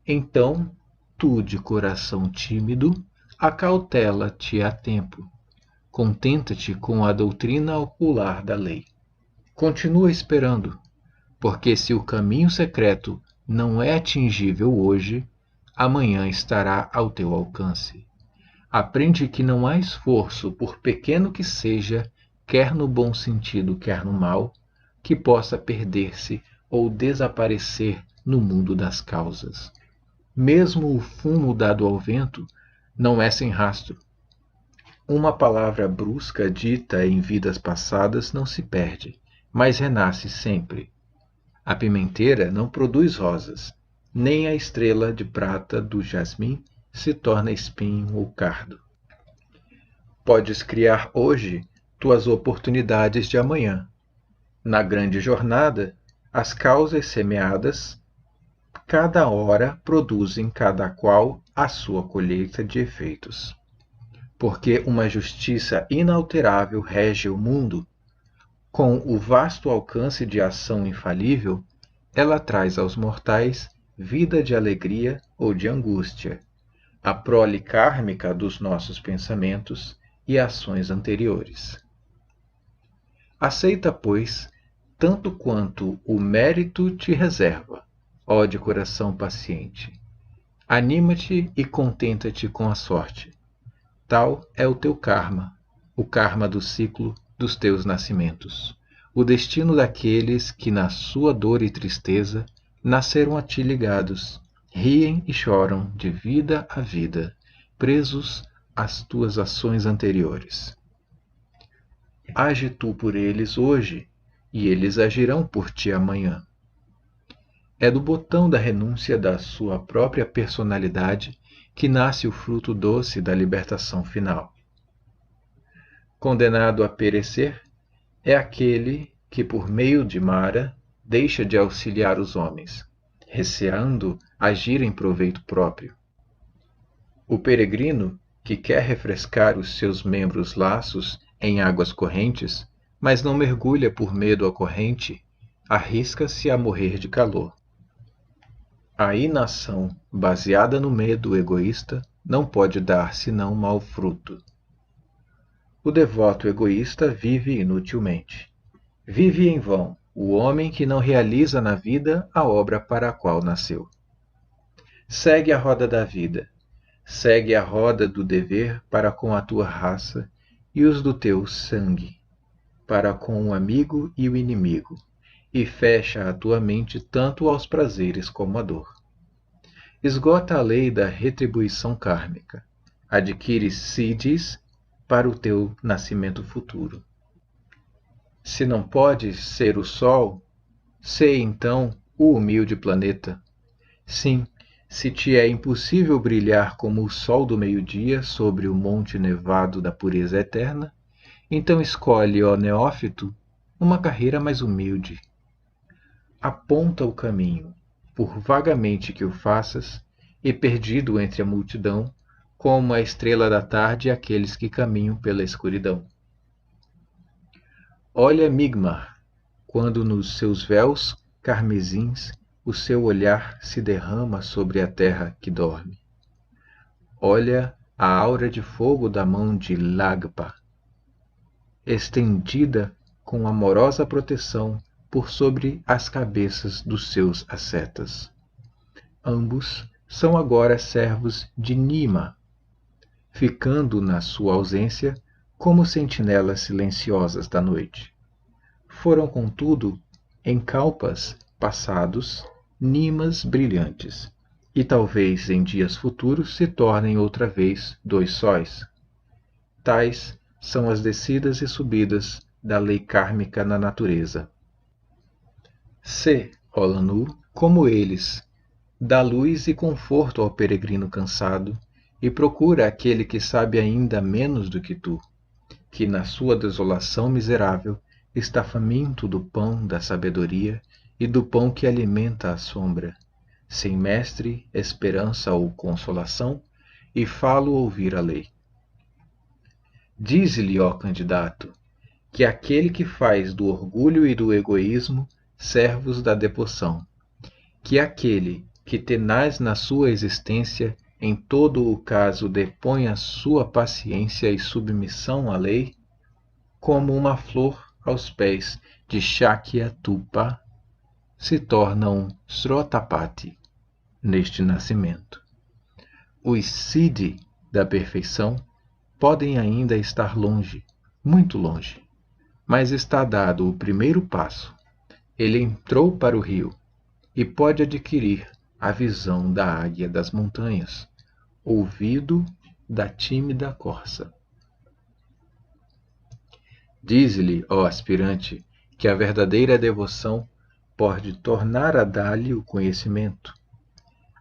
então, tu de coração tímido, acautela-te a tempo. Contenta-te com a doutrina ocular da lei. Continua esperando, porque se o caminho secreto não é atingível hoje, amanhã estará ao teu alcance. Aprende que não há esforço, por pequeno que seja, quer no bom sentido, quer no mau, que possa perder-se ou desaparecer no mundo das causas. Mesmo o fumo dado ao vento não é sem rastro. Uma palavra brusca dita em vidas passadas não se perde, mas renasce sempre. A pimenteira não produz rosas, nem a estrela de prata do jasmim se torna espinho ou cardo. Podes criar hoje tuas oportunidades de amanhã. Na grande jornada, as causas semeadas, cada hora produzem cada qual a sua colheita de efeitos. Porque uma justiça inalterável rege o mundo, com o vasto alcance de ação infalível, ela traz aos mortais vida de alegria ou de angústia. a prole kármica dos nossos pensamentos e ações anteriores. Aceita, pois, tanto quanto o mérito te reserva, ó de coração paciente. Anima-te e contenta-te com a sorte. Tal é o teu karma, o karma do ciclo dos teus nascimentos, o destino daqueles que, na sua dor e tristeza, nasceram a ti ligados, riem e choram de vida a vida, presos às tuas ações anteriores. Age tu por eles hoje, e eles agirão por ti amanhã. É do botão da renúncia da sua própria personalidade que nasce o fruto doce da libertação final. Condenado a perecer é aquele que, por meio de Mara, deixa de auxiliar os homens, receando agir em proveito próprio. O peregrino, que quer refrescar os seus membros laços em águas correntes, mas não mergulha por medo à corrente, arrisca-se a morrer de calor. A inação, baseada no medo egoísta, não pode dar senão mau fruto. O devoto egoísta vive inutilmente. Vive em vão o homem que não realiza na vida a obra para a qual nasceu. Segue a roda da vida, segue a roda do dever para com a tua raça e os do teu sangue, para com o amigo e o inimigo, e fecha a tua mente tanto aos prazeres como à dor. Esgota a lei da retribuição kármica, adquire siddhis para o teu nascimento futuro. Se não podes ser o Sol, sê então o humilde planeta. Sim, se te é impossível brilhar como o sol do meio-dia sobre o monte nevado da pureza eterna, então escolhe, ó neófito, uma carreira mais humilde. Aponta o caminho, por vagamente que o faças, e perdido entre a multidão, como a estrela da tarde aqueles que caminham pela escuridão. Olha Migmar, quando nos seus véus carmesins o seu olhar se derrama sobre a terra que dorme. Olha a aura de fogo da mão de Lagpa, estendida com amorosa proteção por sobre as cabeças dos seus ascetas. Ambos são agora servos de Nima, ficando na sua ausência como sentinelas silenciosas da noite. Foram, contudo, em kalpas passados, Nimas brilhantes, e talvez em dias futuros se tornem outra vez dois sóis. Tais são as descidas e subidas da lei kármica na natureza. Sê, ó Lanu, como eles, dá luz e conforto ao peregrino cansado, e procura aquele que sabe ainda menos do que tu, que na sua desolação miserável está faminto do pão da sabedoria e do pão que alimenta a sombra, sem mestre, esperança ou consolação, e falo ouvir a lei. Dize-lhe, ó candidato, que aquele que faz do orgulho e do egoísmo servos da devoção, que aquele que tenaz na sua existência em todo o caso depõe a sua paciência e submissão à lei, como uma flor aos pés de Shakya-tupa, se torna um Srotapati neste nascimento. Os Siddhi da perfeição podem ainda estar longe, muito longe, mas está dado o primeiro passo. Ele entrou para o rio e pode adquirir a visão da águia das montanhas, ouvido da tímida corça. Dize-lhe, ó aspirante, que a verdadeira devoção pode tornar a dar-lhe o conhecimento,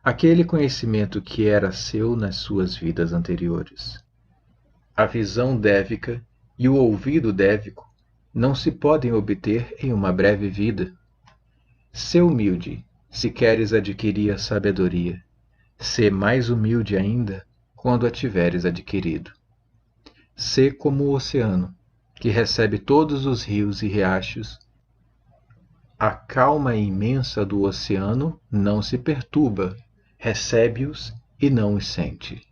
aquele conhecimento que era seu nas suas vidas anteriores. A visão dévica e o ouvido dévico não se podem obter em uma breve vida. Sê humilde, se queres adquirir a sabedoria. Sê mais humilde ainda quando a tiveres adquirido. Sê como o oceano, que recebe todos os rios e riachos. A calma imensa do oceano não se perturba, recebe-os e não os sente.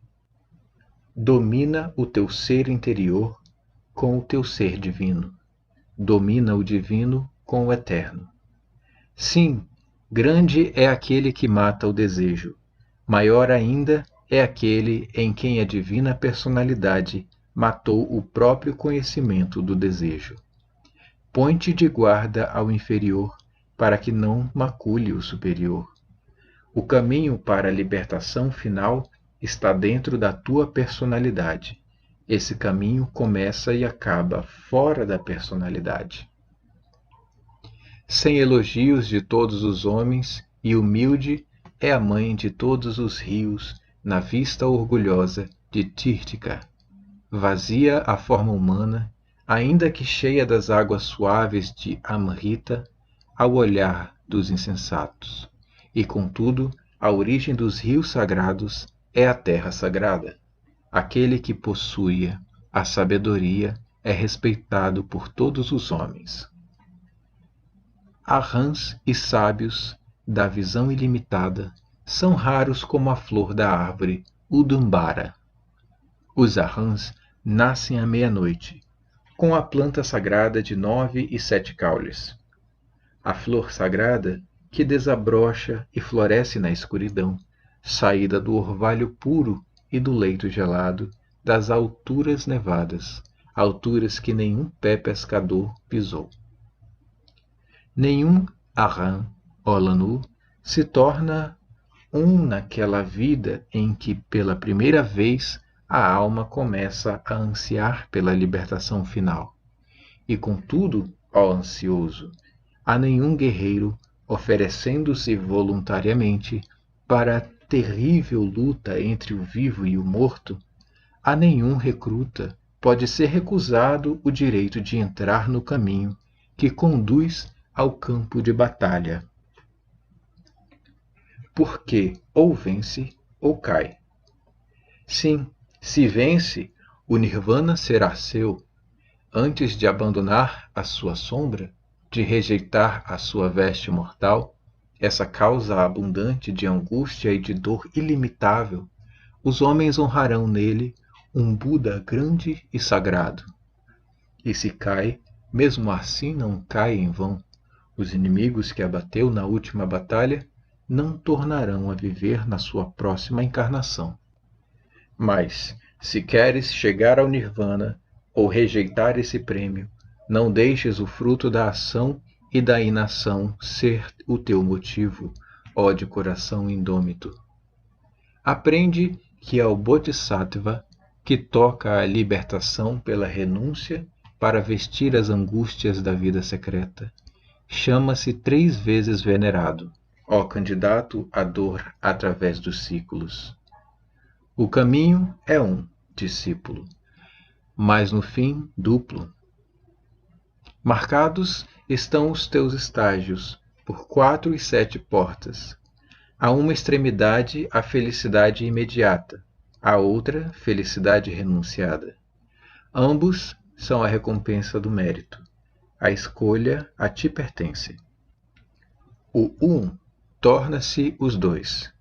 Domina o teu ser interior com o teu ser divino. Domina o divino com o eterno. Sim, grande é aquele que mata o desejo. Maior ainda é aquele em quem a divina personalidade matou o próprio conhecimento do desejo. Põe-te de guarda ao inferior, para que não macule o superior. O caminho para a libertação final está dentro da tua personalidade. Esse caminho começa e acaba fora da personalidade. Sem elogios de todos os homens, e humilde é a mãe de todos os rios, na vista orgulhosa de Tirtica. Vazia a forma humana, ainda que cheia das águas suaves de Amrita, ao olhar dos insensatos. E, contudo, a origem dos rios sagrados é a terra sagrada. Aquele que possui a sabedoria é respeitado por todos os homens. Arhãs e sábios da visão ilimitada são raros como a flor da árvore Udumbara. Os arhãs nascem à meia-noite, com a planta sagrada de 9 e 7 caules. A flor sagrada, que desabrocha e floresce na escuridão, saída do orvalho puro e do leito gelado das alturas nevadas, alturas que nenhum pé pescador pisou. Nenhum Arhã, Olanu, se torna um naquela vida em que, pela primeira vez, a alma começa a ansiar pela libertação final. E contudo, ó ansioso, a nenhum guerreiro, oferecendo-se voluntariamente para a terrível luta entre o vivo e o morto, a nenhum recruta pode ser recusado o direito de entrar no caminho que conduz ao campo de batalha. Porque ou vence ou cai. Sim, se vence, o Nirvana será seu. Antes de abandonar a sua sombra, de rejeitar a sua veste mortal, essa causa abundante de angústia e de dor ilimitável, os homens honrarão nele um Buda grande e sagrado. E se cai, mesmo assim não cai em vão. Os inimigos que abateu na última batalha não tornarão a viver na sua próxima encarnação. Mas, se queres chegar ao Nirvana ou rejeitar esse prêmio, não deixes o fruto da ação e da inação ser o teu motivo, ó de coração indômito. Aprende que é o Bodhisattva que toca a libertação pela renúncia para vestir as angústias da vida secreta. Chama-se 3 vezes venerado, ó candidato à dor através dos ciclos. O caminho é um, discípulo, mas no fim duplo. Marcados estão os teus estágios por 4 e 7 portas. A uma extremidade a felicidade imediata, a outra felicidade renunciada. Ambos são a recompensa do mérito. A escolha a ti pertence. O um torna-se os 2,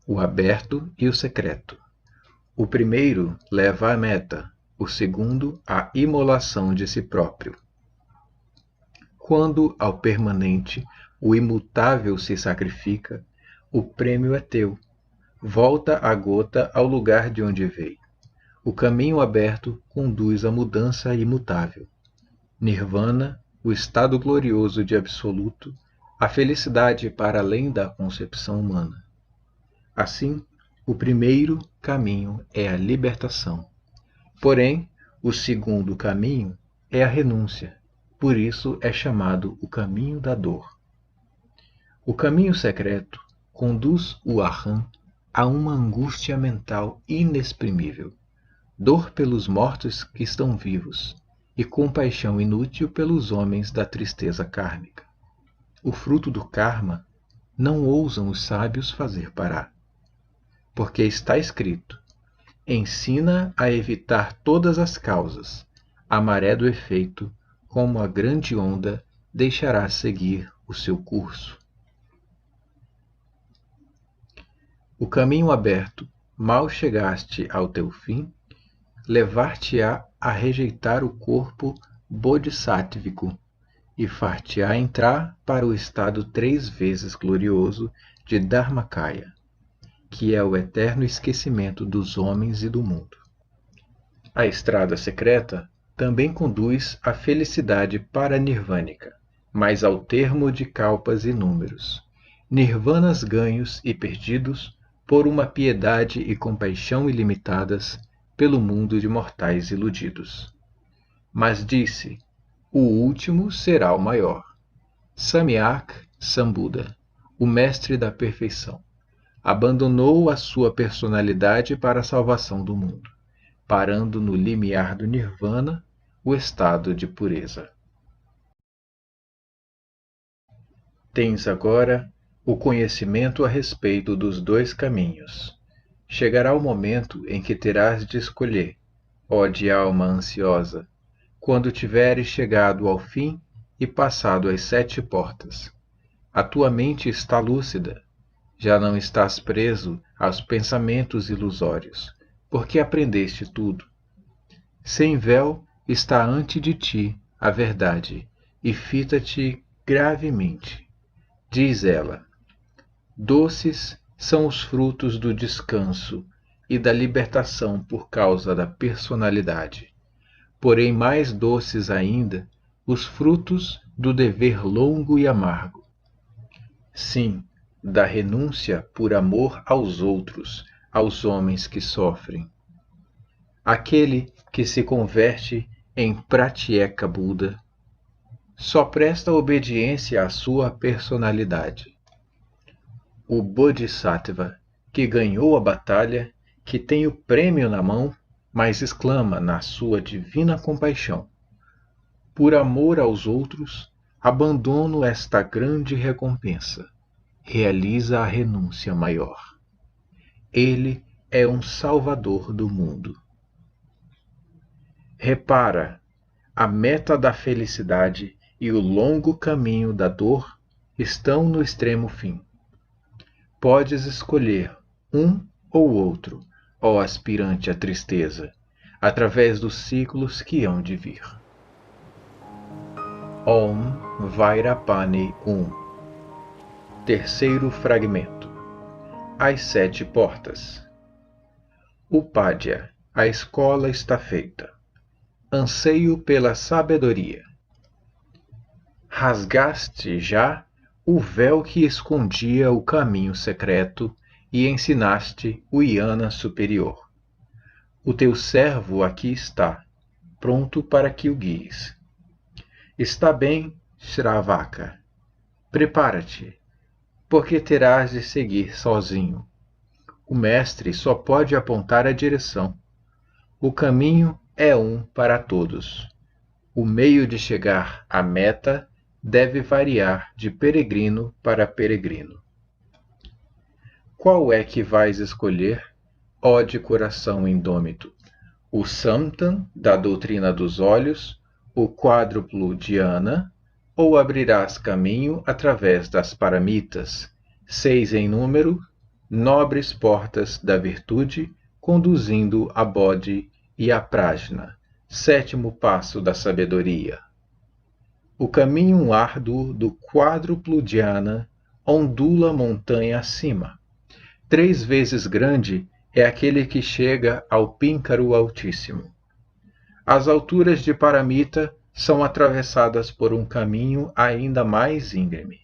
o aberto e o secreto. O primeiro leva à meta, o segundo à imolação de si próprio. Quando ao permanente o imutável se sacrifica, o prêmio é teu. Volta a gota ao lugar de onde veio. O caminho aberto conduz à mudança imutável. Nirvana, o estado glorioso de absoluto, a felicidade para além da concepção humana. Assim, o primeiro caminho é a libertação. Porém, o segundo caminho é a renúncia. Por isso é chamado o caminho da dor. O caminho secreto conduz o Arhã a uma angústia mental inexprimível, dor pelos mortos que estão vivos e compaixão inútil pelos homens da tristeza kármica. O fruto do karma não ousam os sábios fazer parar, porque está escrito: ensina a evitar todas as causas, a maré do efeito, como a grande onda, deixará seguir o seu curso. O caminho aberto, mal chegaste ao teu fim, levar-te-á a rejeitar o corpo bodhisátvico e far-te-á entrar para o estado 3 vezes glorioso de Dharmakaya, que é o eterno esquecimento dos homens e do mundo. A estrada secreta também conduz à felicidade paranirvânica, mas ao termo de kalpas inúmeros, nirvanas ganhos e perdidos por uma piedade e compaixão ilimitadas pelo mundo de mortais iludidos. Mas disse, o último será o maior. Samyak Sambuddha, o mestre da perfeição, abandonou a sua personalidade para a salvação do mundo, parando no limiar do nirvana, o estado de pureza. Tens agora o conhecimento a respeito dos 2 caminhos. Chegará o momento em que terás de escolher, ó de alma ansiosa, quando tiveres chegado ao fim e passado as 7 portas. A tua mente está lúcida, já não estás preso aos pensamentos ilusórios, porque aprendeste tudo. Sem véu está ante de ti a verdade, e fita-te gravemente. Diz ela, doces são os frutos do descanso e da libertação por causa da personalidade. Porém mais doces ainda, os frutos do dever longo e amargo. Sim, da renúncia por amor aos outros, aos homens que sofrem. Aquele que se converte em Pratyeka Buda só presta obediência à sua personalidade. O Bodhisattva, que ganhou a batalha, que tem o prêmio na mão, mas exclama na sua divina compaixão: por amor aos outros, abandono esta grande recompensa. Realiza a renúncia maior. Ele é um salvador do mundo. Repara, a meta da felicidade e o longo caminho da dor estão no extremo fim. Podes escolher um ou outro, ó aspirante à tristeza, através dos ciclos que hão de vir. Om Vairapani Terceiro fragmento. As 7 portas. Upadhyaya, a escola está feita. Anseio pela sabedoria. Rasgaste já o véu que escondia o caminho secreto e ensinaste o Yana superior. O teu servo aqui está, pronto para que o guies. Está bem, Shravaka. Prepara-te, porque terás de seguir sozinho. O mestre só pode apontar a direção. O caminho é um para todos. O meio de chegar à meta deve variar de peregrino para peregrino. Qual é que vais escolher, ó de coração indômito? O Samtan, da doutrina dos olhos, o quádruplo dhyana, ou abrirás caminho através das paramitas, 6 em número, nobres portas da virtude, conduzindo a Bodhi e a Prajna, 7º passo da sabedoria. O caminho árduo do quádruplo dhyana ondula montanha acima. 3 vezes grande é aquele que chega ao píncaro altíssimo. As alturas de Paramita são atravessadas por um caminho ainda mais íngreme.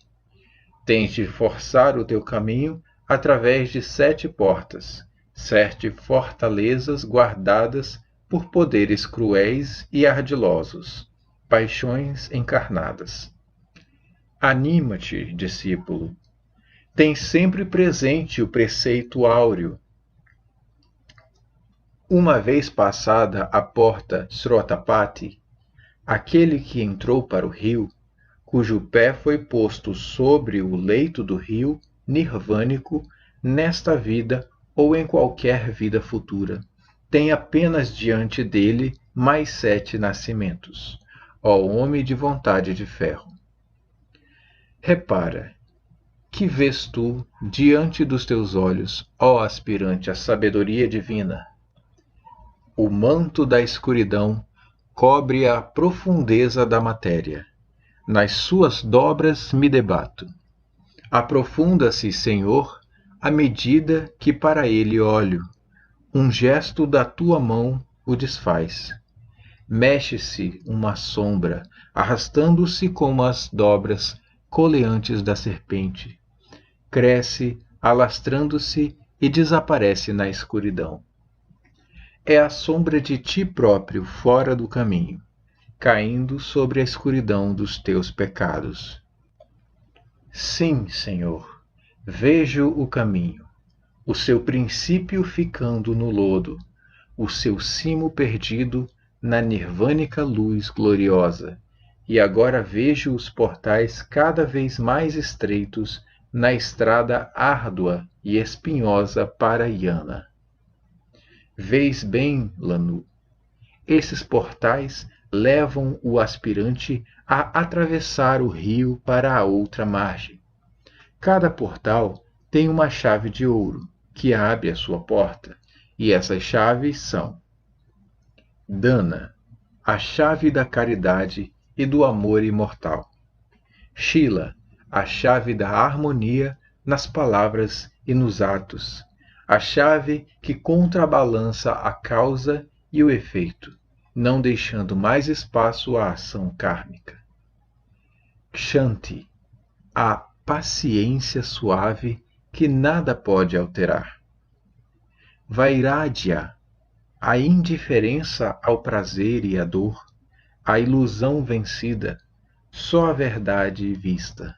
Tens de forçar o teu caminho através de 7 portas, 7 fortalezas guardadas por poderes cruéis e ardilosos, paixões encarnadas. Anima-te, discípulo. Tem sempre presente o preceito áureo. Uma vez passada a porta Srotapati, aquele que entrou para o rio, cujo pé foi posto sobre o leito do rio nirvânico nesta vida ou em qualquer vida futura, tem apenas diante dele mais 7 nascimentos, ó homem de vontade de ferro. Repara, que vês tu diante dos teus olhos, ó aspirante à sabedoria divina? O manto da escuridão cobre a profundeza da matéria. Nas suas dobras me debato. Aprofunda-se, Senhor, à medida que para ele olho. Um gesto da tua mão o desfaz. Mexe-se uma sombra, arrastando-se como as dobras coleantes da serpente. Cresce, alastrando-se e desaparece na escuridão. É a sombra de ti próprio fora do caminho, caindo sobre a escuridão dos teus pecados. Sim, Senhor, vejo o caminho, o seu princípio ficando no lodo, o seu cimo perdido na nirvânica luz gloriosa, e agora vejo os portais cada vez mais estreitos na estrada árdua e espinhosa para Iana. Vês bem, Lanu, esses portais levam o aspirante a atravessar o rio para a outra margem. Cada portal tem uma chave de ouro que abre a sua porta, e essas chaves são: Dana, a chave da caridade e do amor imortal; Shila, a chave da harmonia nas palavras e nos atos, a chave que contrabalança a causa e o efeito, não deixando mais espaço à ação kármica; Kshanti, a paciência suave que nada pode alterar; Vairagya, a indiferença ao prazer e à dor, a ilusão vencida, só a verdade vista;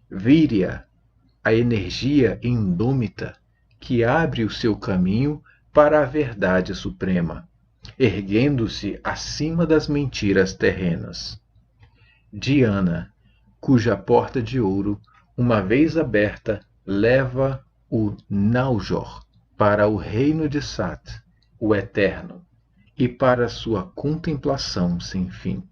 Virya, a energia indômita que abre o seu caminho para a verdade suprema, erguendo-se acima das mentiras terrenas; Dhyana, cuja porta de ouro, uma vez aberta, leva o Naujor para o reino de Sat, o eterno, e para sua contemplação sem fim;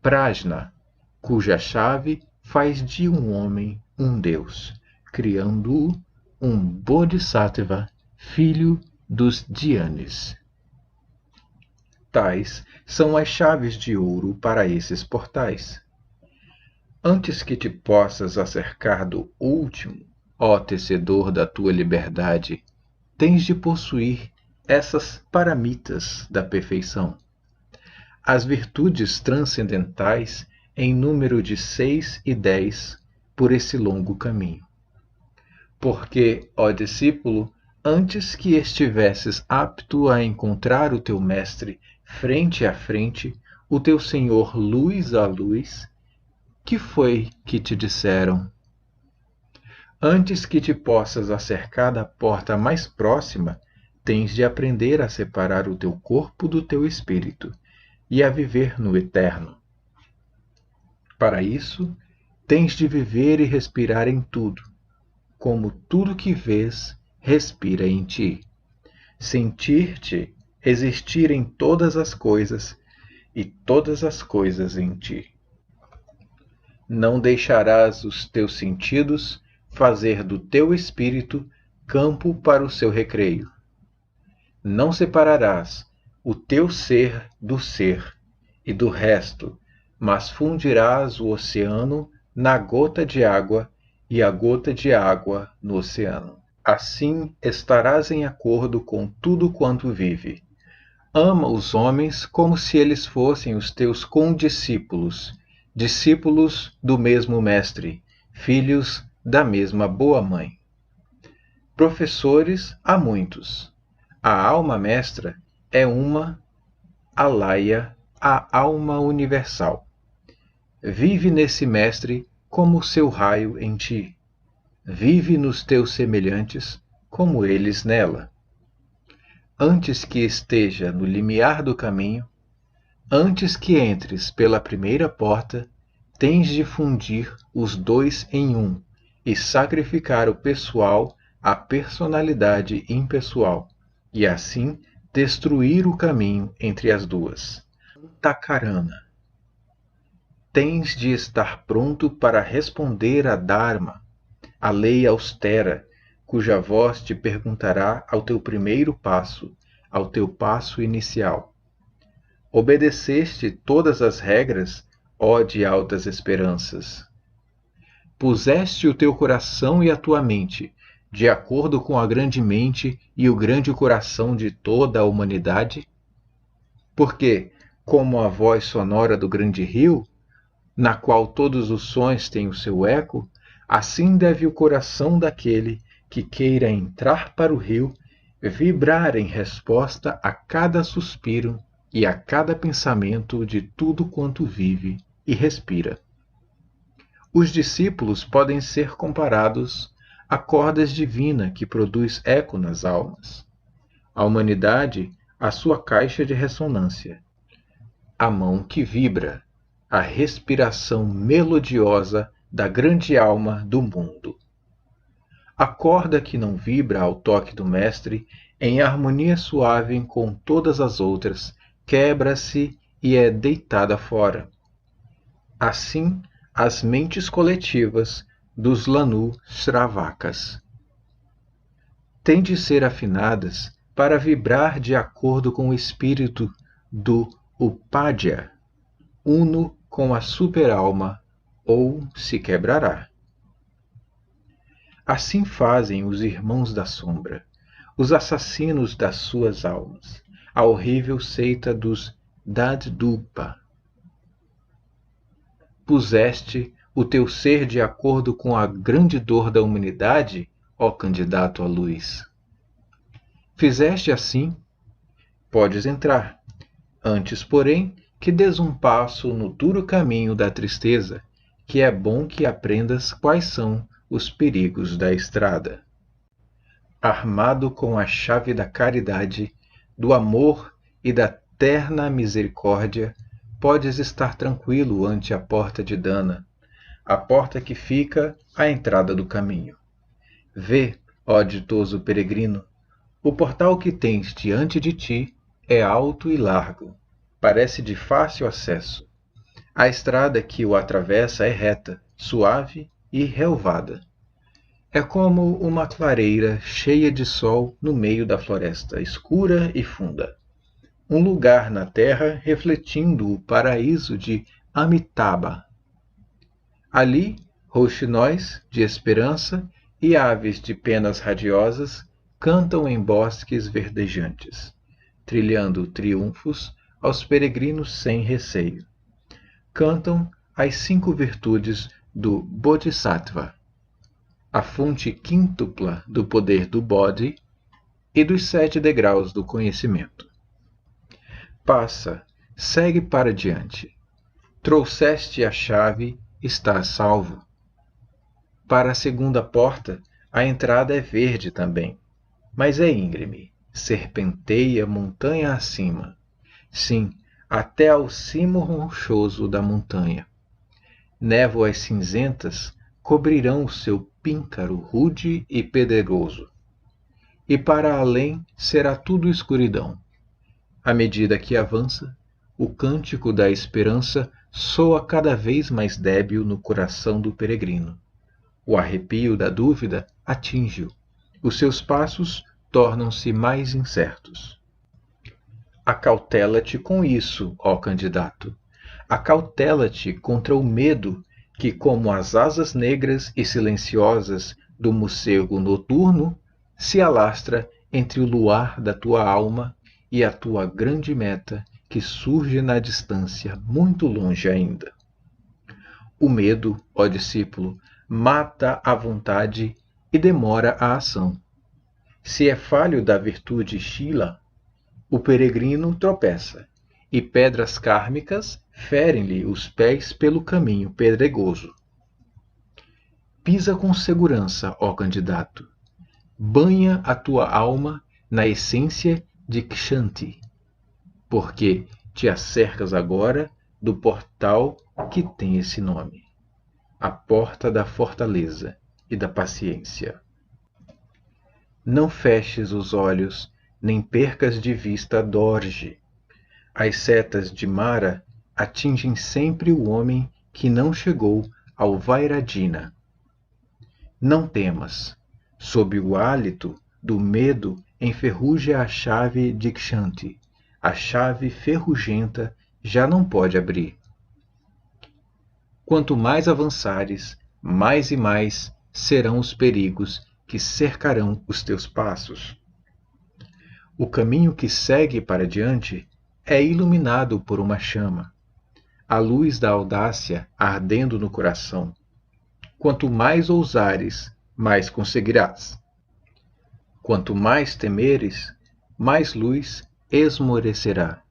Prajna, cuja chave faz de um homem um Deus, criando-o um Bodhisattva, filho dos Dhyanis. Tais são as chaves de ouro para esses portais. Antes que te possas acercar do último, ó tecedor da tua liberdade, tens de possuir essas paramitas da perfeição. As virtudes transcendentais em número de 6 e 10 por esse longo caminho. Porque, ó discípulo, antes que estivesses apto a encontrar o teu mestre frente a frente, o teu Senhor luz a luz, que foi que te disseram? Antes que te possas acercar da porta mais próxima, tens de aprender a separar o teu corpo do teu espírito e a viver no eterno. Para isso, tens de viver e respirar em tudo, como tudo que vês respira em ti. Sentir-te existir em todas as coisas e todas as coisas em ti. Não deixarás os teus sentidos fazer do teu espírito campo para o seu recreio. Não separarás o teu ser do ser e do resto, mas fundirás o oceano na gota de água e a gota de água no oceano. Assim estarás em acordo com tudo quanto vive. Ama os homens como se eles fossem os teus condiscípulos, discípulos do mesmo mestre, filhos da mesma boa mãe. Professores há muitos. A alma mestra é uma, Alaya, a alma universal. Vive nesse mestre como seu raio em ti. Vive nos teus semelhantes como eles nela. Antes que esteja no limiar do caminho, antes que entres pela primeira porta, tens de fundir os dois em um e sacrificar o pessoal à personalidade impessoal, e assim destruir o caminho entre as duas. Takarana. Tens de estar pronto para responder a Dharma, a lei austera, cuja voz te perguntará ao teu primeiro passo, ao teu passo inicial. Obedeceste todas as regras, ó de altas esperanças. Puseste o teu coração e a tua mente, de acordo com a grande mente e o grande coração de toda a humanidade? Porque, como a voz sonora do grande rio, na qual todos os sons têm o seu eco, assim deve o coração daquele que queira entrar para o rio vibrar em resposta a cada suspiro e a cada pensamento de tudo quanto vive e respira. Os discípulos podem ser comparados a cordas divinas que produz eco nas almas. A humanidade, a sua caixa de ressonância. A mão que vibra, a respiração melodiosa da grande alma do mundo. A corda que não vibra ao toque do Mestre, em harmonia suave com todas as outras, quebra-se e é deitada fora. Assim, as mentes coletivas dos Lanu Sravakas têm de ser afinadas para vibrar de acordo com o espírito do Upadhyaya, uno com a superalma, ou se quebrará. Assim fazem os irmãos da sombra, os assassinos das suas almas, a horrível seita dos Daddupa. Puseste o teu ser de acordo com a grande dor da humanidade, ó candidato à luz. Fizeste assim? Podes entrar. Antes, porém, que des um passo no duro caminho da tristeza, que é bom que aprendas quais são os perigos da estrada. Armado com a chave da caridade, do amor e da terna misericórdia, podes estar tranquilo ante a porta de Dana, a porta que fica à entrada do caminho. Vê, ó ditoso peregrino, o portal que tens diante de ti é alto e largo, parece de fácil acesso. A estrada que o atravessa é reta, suave e relvada. É como uma clareira cheia de sol no meio da floresta escura e funda. Um lugar na terra refletindo o paraíso de Amitabha. Ali, rouxinóis de esperança e aves de penas radiosas cantam em bosques verdejantes, trilhando triunfos aos peregrinos sem receio. Cantam as 5 virtudes do Bodhisattva, a fonte quíntupla do poder do Bodhi e dos 7 degraus do conhecimento. Passa, segue para diante. Trouxeste a chave, estás salvo. Para a segunda porta, a entrada é verde também, mas é íngreme, serpenteia montanha acima. Sim, até ao cimo rochoso da montanha. Névoas cinzentas cobrirão o seu píncaro rude e pedregoso. E para além será tudo escuridão. À medida que avança, o cântico da esperança soa cada vez mais débil no coração do peregrino. O arrepio da dúvida atinge-o. Os seus passos tornam-se mais incertos. Acautela-te com isso, ó candidato. Acautela-te contra o medo que, como as asas negras e silenciosas do morcego noturno, se alastra entre o luar da tua alma e a tua grande meta que surge na distância muito longe ainda. O medo, ó discípulo, mata a vontade e demora a ação. Se é falho da virtude Shila, o peregrino tropeça, e pedras kármicas ferem-lhe os pés pelo caminho pedregoso. Pisa com segurança, ó candidato. Banha a tua alma na essência de Kshanti, porque te acercas agora do portal que tem esse nome, a porta da fortaleza e da paciência. Não feches os olhos, nem percas de vista Dorje. As setas de Mara atingem sempre o homem que não chegou ao Vairadhina. Não temas, sob o hálito do medo enferruja a chave Dikshanti. A chave ferrugenta já não pode abrir. Quanto mais avançares, mais e mais serão os perigos que cercarão os teus passos. O caminho que segue para diante é iluminado por uma chama, a luz da audácia ardendo no coração. Quanto mais ousares, mais conseguirás. Quanto mais temeres, mais luz esmorecerá,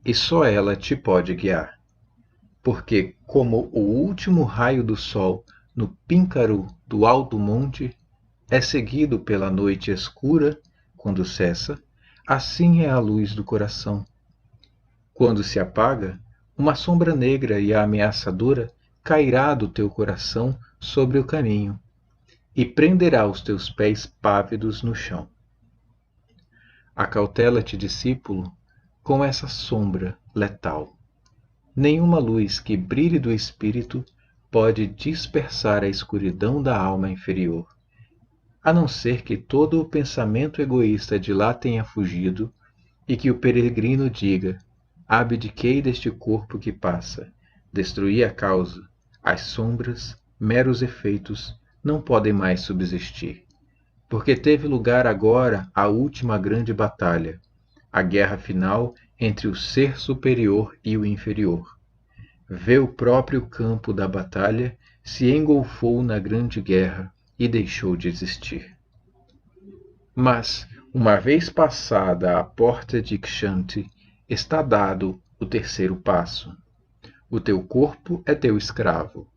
e só ela te pode guiar. Porque, como o último raio do sol no píncaro do alto monte é seguido pela noite escura quando cessa, assim é a luz do coração. Quando se apaga, uma sombra negra e ameaçadora cairá do teu coração sobre o caminho e prenderá os teus pés pávidos no chão. Acautela-te, discípulo, com essa sombra letal. Nenhuma luz que brilhe do espírito pode dispersar a escuridão da alma inferior, a não ser que todo o pensamento egoísta de lá tenha fugido e que o peregrino diga: abdiquei deste corpo que passa, destruí a causa, as sombras, meros efeitos, não podem mais subsistir. Porque teve lugar agora a última grande batalha, a guerra final entre o ser superior e o inferior. Vê o próprio campo da batalha, se engolfou na grande guerra e deixou de existir. Mas, uma vez passada a porta de Kshanti, está dado o terceiro passo. O teu corpo é teu escravo.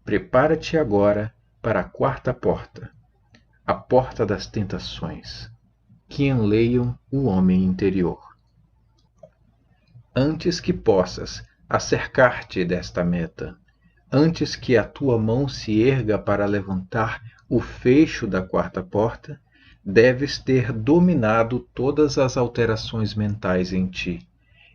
Prepara-te agora para a quarta porta, a porta das tentações, que enleiam o homem interior. Antes que possas acercar-te desta meta, antes que a tua mão se erga para levantar o fecho da quarta porta, deves ter dominado todas as alterações mentais em ti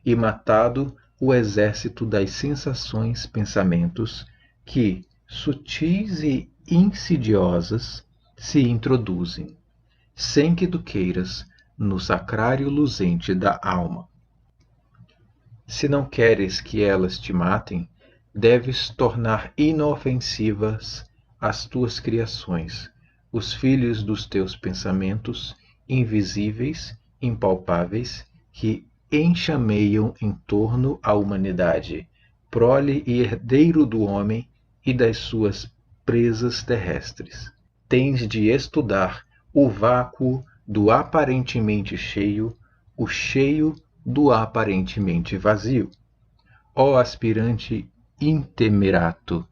e matado o exército das sensações, pensamentos que, sutis e insidiosas, se introduzem, sem que tu queiras, no sacrário luzente da alma. Se não queres que elas te matem, deves tornar inofensivas as tuas criações, os filhos dos teus pensamentos, invisíveis, impalpáveis, que enxameiam em torno a humanidade, prole e herdeiro do homem e das suas presas terrestres. Tens de estudar o vácuo do aparentemente cheio, o cheio do aparentemente vazio. Ó aspirante intemerato,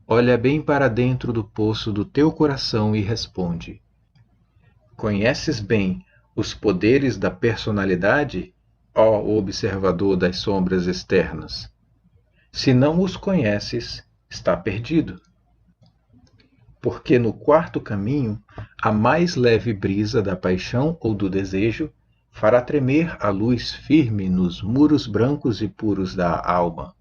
olha bem para dentro do poço do teu coração e responde: conheces bem os poderes da personalidade, ó observador das sombras externas? Se não os conheces, está perdido. Porque no quarto caminho, a mais leve brisa da paixão ou do desejo fará tremer a luz firme nos muros brancos e puros da alma.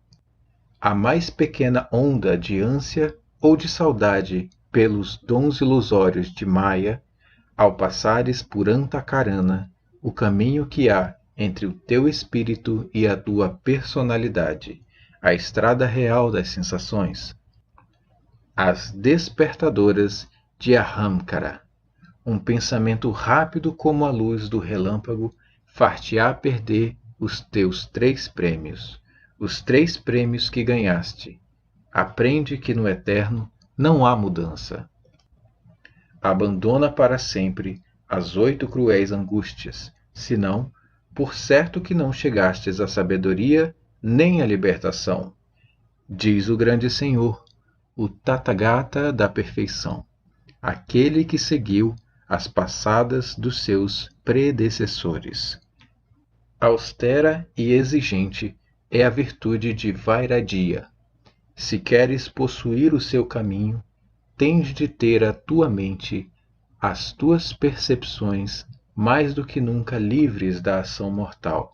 A mais pequena onda de ânsia ou de saudade pelos dons ilusórios de Maya, ao passares por Antakarana, o caminho que há entre o teu espírito e a tua personalidade, a estrada real das sensações, as despertadoras de Ahamkara, um pensamento rápido como a luz do relâmpago, far-te-á perder os teus 3 prêmios, os 3 prêmios que ganhaste. Aprende que no eterno não há mudança. Abandona para sempre as 8 cruéis angústias, senão, por certo que não chegastes à sabedoria nem à libertação. Diz o grande Senhor, o Tathagata da perfeição, aquele que seguiu as passadas dos seus predecessores. Austera e exigente é a virtude de Vairagya. Se queres possuir o seu caminho, tens de ter a tua mente, as tuas percepções mais do que nunca livres da ação mortal.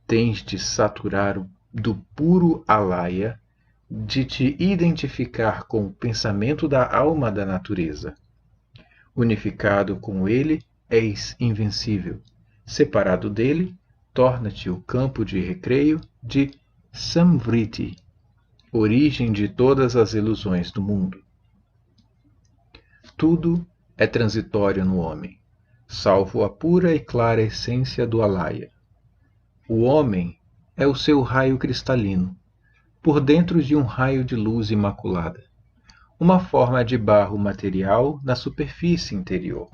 Tens de saturar do puro alaya, de te identificar com o pensamento da alma da natureza. Unificado com ele, és invencível. Separado dele, torna-te o campo de recreio de Samvriti, origem de todas as ilusões do mundo. Tudo é transitório no homem, salvo a pura e clara essência do Alaya. O homem é o seu raio cristalino, por dentro de um raio de luz imaculada, uma forma de barro material na superfície interior.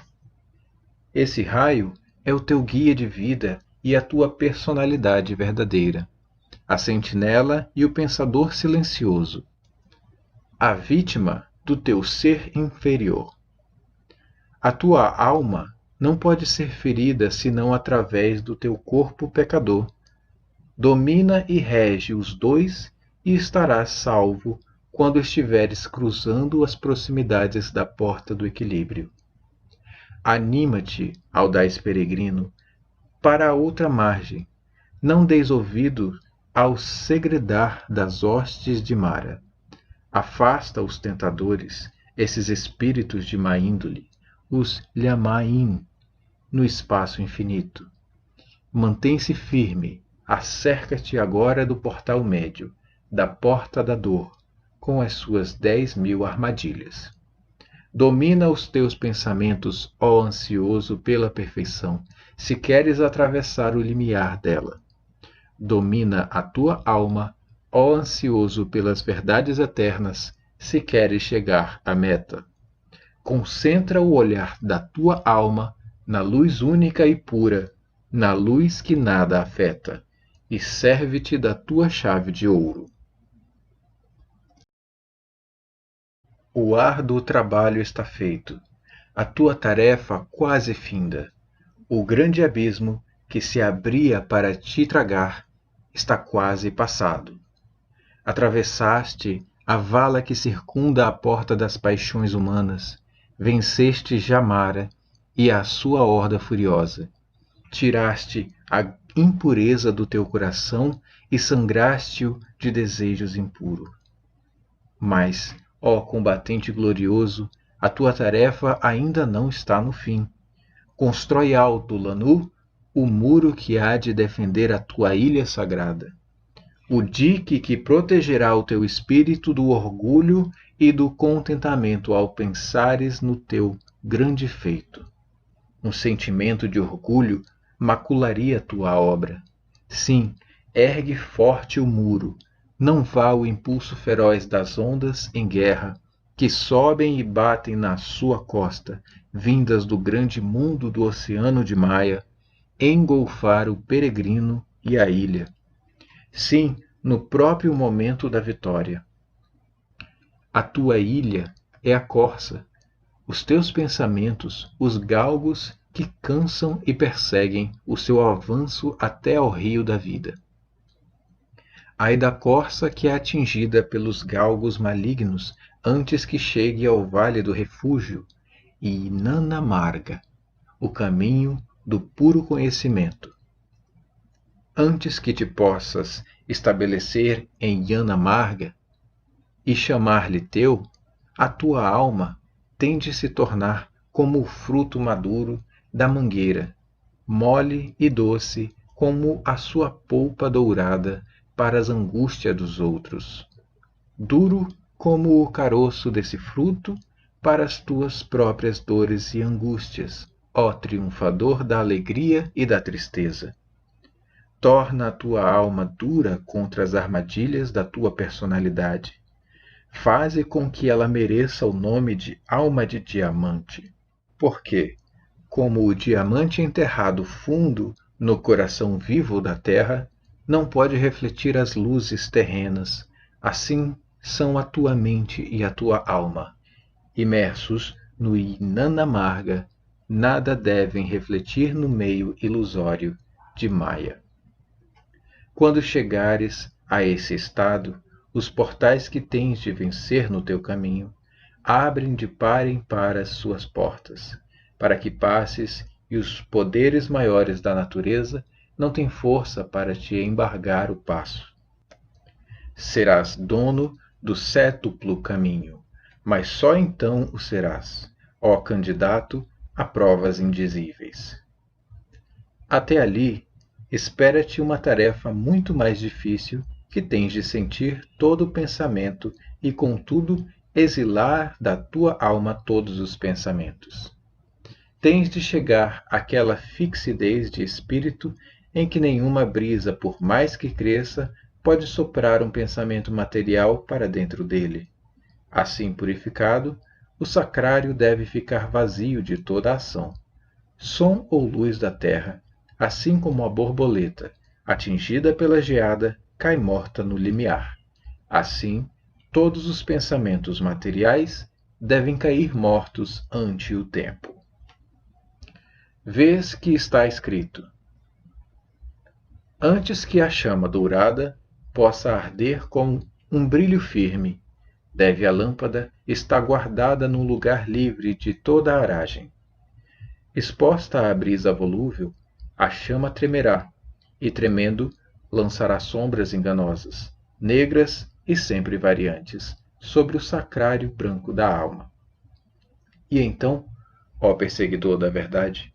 Esse raio é o teu guia de vida e a tua personalidade verdadeira, a sentinela e o pensador silencioso, a vítima do teu ser inferior. A tua alma não pode ser ferida senão através do teu corpo pecador. Domina e rege os dois e estarás salvo quando estiveres cruzando as proximidades da porta do equilíbrio. Anima-te, audaz peregrino, para a outra margem. Não deis ouvido ao segredar das hostes de Mara. Afasta os tentadores, esses espíritos de má índole, os Lhamaim, no espaço infinito. Mantém-se firme, acerca-te agora do portal médio, da porta da dor, com as suas 10.000 armadilhas. Domina os teus pensamentos, ó ansioso pela perfeição, se queres atravessar o limiar dela. Domina a tua alma, ó ansioso pelas verdades eternas, se queres chegar à meta. Concentra o olhar da tua alma na luz única e pura, na luz que nada afeta, e serve-te da tua chave de ouro. O árduo trabalho está feito, a tua tarefa quase finda. O grande abismo que se abria para te tragar está quase passado. Atravessaste a vala que circunda a porta das paixões humanas, venceste Jamara e a sua horda furiosa. Tiraste a impureza do teu coração e sangraste-o de desejos impuros. Mas, ó combatente glorioso, a tua tarefa ainda não está no fim. Constrói alto, Lanu, o muro que há de defender a tua ilha sagrada. O dique que protegerá o teu espírito do orgulho e do contentamento ao pensares no teu grande feito. Um sentimento de orgulho macularia tua obra. Sim, ergue forte o muro, não vá o impulso feroz das ondas em guerra, que sobem e batem na sua costa, vindas do grande mundo do oceano de Maia, engolfar o peregrino e a ilha. Sim, no próprio momento da vitória. A tua ilha é a corça, os teus pensamentos, os galgos que cansam e perseguem o seu avanço até ao rio da vida. Ai da corça que é atingida pelos galgos malignos antes que chegue ao vale do refúgio, e Nanamarga, o caminho do puro conhecimento. Antes que te possas estabelecer em Yanamarga e chamar-lhe teu, a tua alma tem de se tornar como o fruto maduro da mangueira, mole e doce como a sua polpa dourada para as angústias dos outros, duro como o caroço desse fruto para as tuas próprias dores e angústias, ó triunfador da alegria e da tristeza. Torna a tua alma dura contra as armadilhas da tua personalidade. Faze com que ela mereça o nome de alma de diamante, porque, como o diamante enterrado fundo no coração vivo da terra, não pode refletir as luzes terrenas, assim são a tua mente e a tua alma. Imersos no Inanamarga, nada devem refletir no meio ilusório de Maya. Quando chegares a esse estado, os portais que tens de vencer no teu caminho abrem de par em par as suas portas, para que passes e os poderes maiores da natureza não têm força para te embargar o passo. Serás dono do cétuplo caminho, mas só então o serás, ó candidato a provas indizíveis. Até ali, espera-te uma tarefa muito mais difícil, que tens de sentir todo o pensamento e, contudo, exilar da tua alma todos os pensamentos. Tens de chegar àquela fixidez de espírito em que nenhuma brisa, por mais que cresça, pode soprar um pensamento material para dentro dele. Assim purificado, o sacrário deve ficar vazio de toda ação. Som ou luz da terra, assim como a borboleta, atingida pela geada, cai morta no limiar. Assim, todos os pensamentos materiais devem cair mortos ante o tempo. Vês que está escrito: antes que a chama dourada possa arder com um brilho firme, deve a lâmpada estar guardada num lugar livre de toda aragem. Exposta à brisa volúvel, a chama tremerá, e tremendo, lançará sombras enganosas, negras e sempre variantes, sobre o sacrário branco da alma. E então, ó perseguidor da verdade,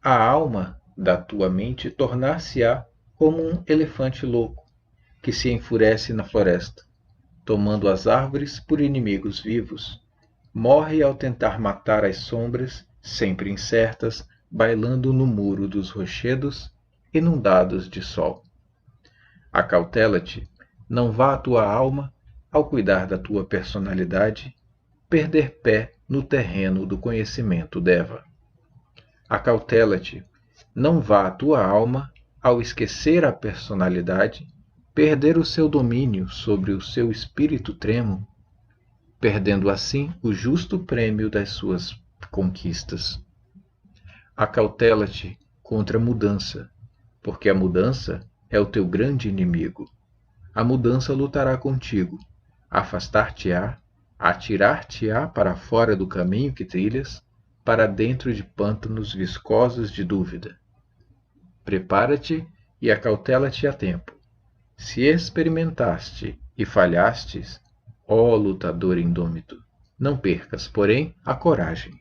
a alma da tua mente tornar-se-á como um elefante louco, que se enfurece na floresta, tomando as árvores por inimigos vivos, morre ao tentar matar as sombras, sempre incertas, bailando no muro dos rochedos, inundados de sol. Acautela-te, não vá a tua alma, ao cuidar da tua personalidade, perder pé no terreno do conhecimento deva. Acautela-te, não vá a tua alma, ao esquecer a personalidade, perder o seu domínio sobre o seu espírito tremo, perdendo assim o justo prêmio das suas conquistas. Acautela-te contra a mudança, porque a mudança é o teu grande inimigo. A mudança lutará contigo, afastar-te-á, atirar-te-á para fora do caminho que trilhas, para dentro de pântanos viscosos de dúvida. Prepara-te e acautela-te a tempo. Se experimentaste e falhastes, ó lutador indômito, não percas, porém, a coragem.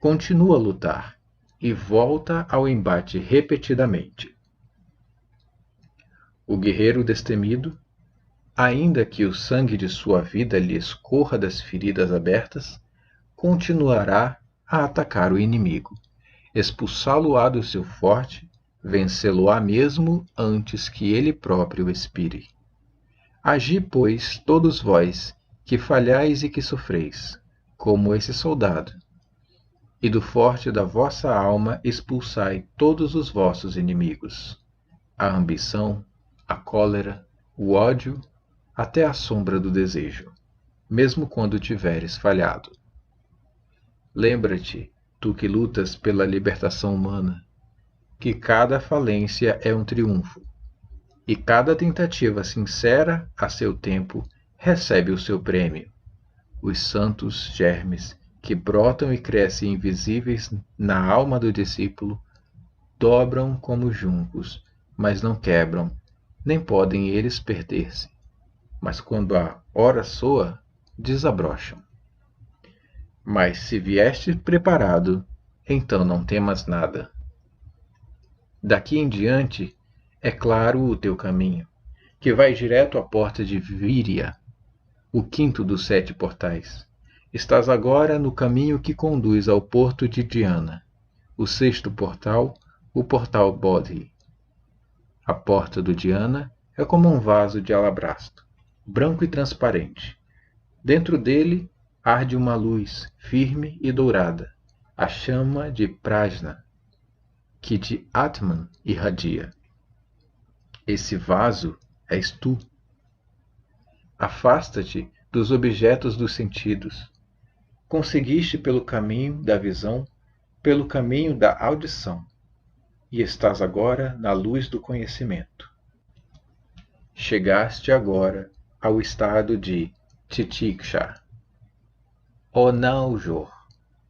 Continua a lutar e volta ao embate repetidamente. O guerreiro destemido, ainda que o sangue de sua vida lhe escorra das feridas abertas, continuará a atacar o inimigo, expulsá-lo-á do seu forte, vencê-lo-á mesmo antes que ele próprio expire. Agi, pois, todos vós, que falhais e que sofreis, como esse soldado, e do forte da vossa alma expulsai todos os vossos inimigos, a ambição, a cólera, o ódio, até a sombra do desejo, mesmo quando tiveres falhado. Lembra-te, tu que lutas pela libertação humana, que cada falência é um triunfo, e cada tentativa sincera, a seu tempo, recebe o seu prêmio. Os santos germes que brotam e crescem invisíveis na alma do discípulo dobram como juncos, mas não quebram, nem podem eles perder-se. Mas quando a hora soa, desabrocham. Mas se vieste preparado, então não temas nada. Daqui em diante, é claro o teu caminho, que vai direto à porta de Víria, o quinto dos 7 portais. Estás agora no caminho que conduz ao porto de Diana, o 6º portal, o portal Bodhi. A porta do Diana é como um vaso de alabastro, branco e transparente. Dentro dele arde uma luz firme e dourada, a chama de Prajna, que de Atman irradia. Esse vaso és tu. Afasta-te dos objetos dos sentidos. Conseguiste pelo caminho da visão, pelo caminho da audição, e estás agora na luz do conhecimento. Chegaste agora ao estado de Titiksha. Ó Naujor,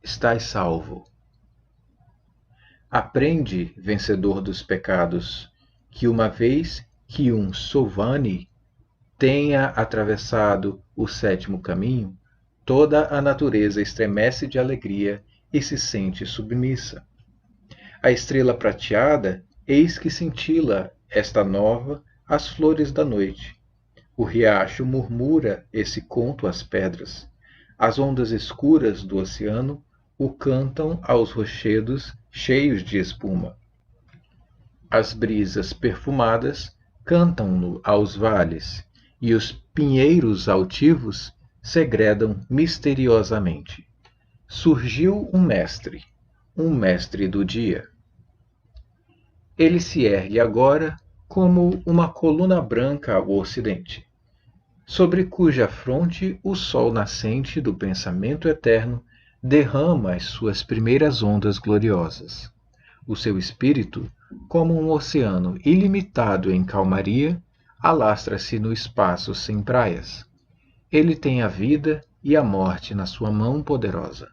estás salvo. Aprende, vencedor dos pecados, que uma vez que um Sovani tenha atravessado o 7º caminho, toda a natureza estremece de alegria e se sente submissa. A estrela prateada, eis que cintila esta nova as flores da noite. O riacho murmura esse conto às pedras. As ondas escuras do oceano o cantam aos rochedos cheios de espuma. As brisas perfumadas cantam-no aos vales, e os pinheiros altivos segredam misteriosamente. Surgiu um mestre do dia. Ele se ergue agora como uma coluna branca ao ocidente, sobre cuja fronte o sol nascente do pensamento eterno derrama as suas primeiras ondas gloriosas. O seu espírito, como um oceano ilimitado em calmaria, alastra-se no espaço sem praias. Ele tem a vida e a morte na sua mão poderosa.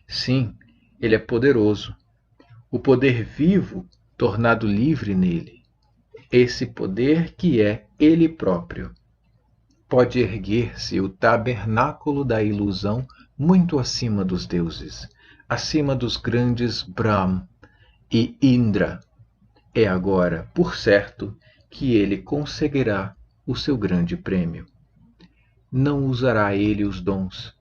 Sim, ele é poderoso. O poder vivo tornado livre nele. Esse poder que é ele próprio. Pode erguer-se o tabernáculo da ilusão muito acima dos deuses, acima dos grandes Brahm e Indra. É agora, por certo, que ele conseguirá o seu grande prêmio. Não usará ele os dons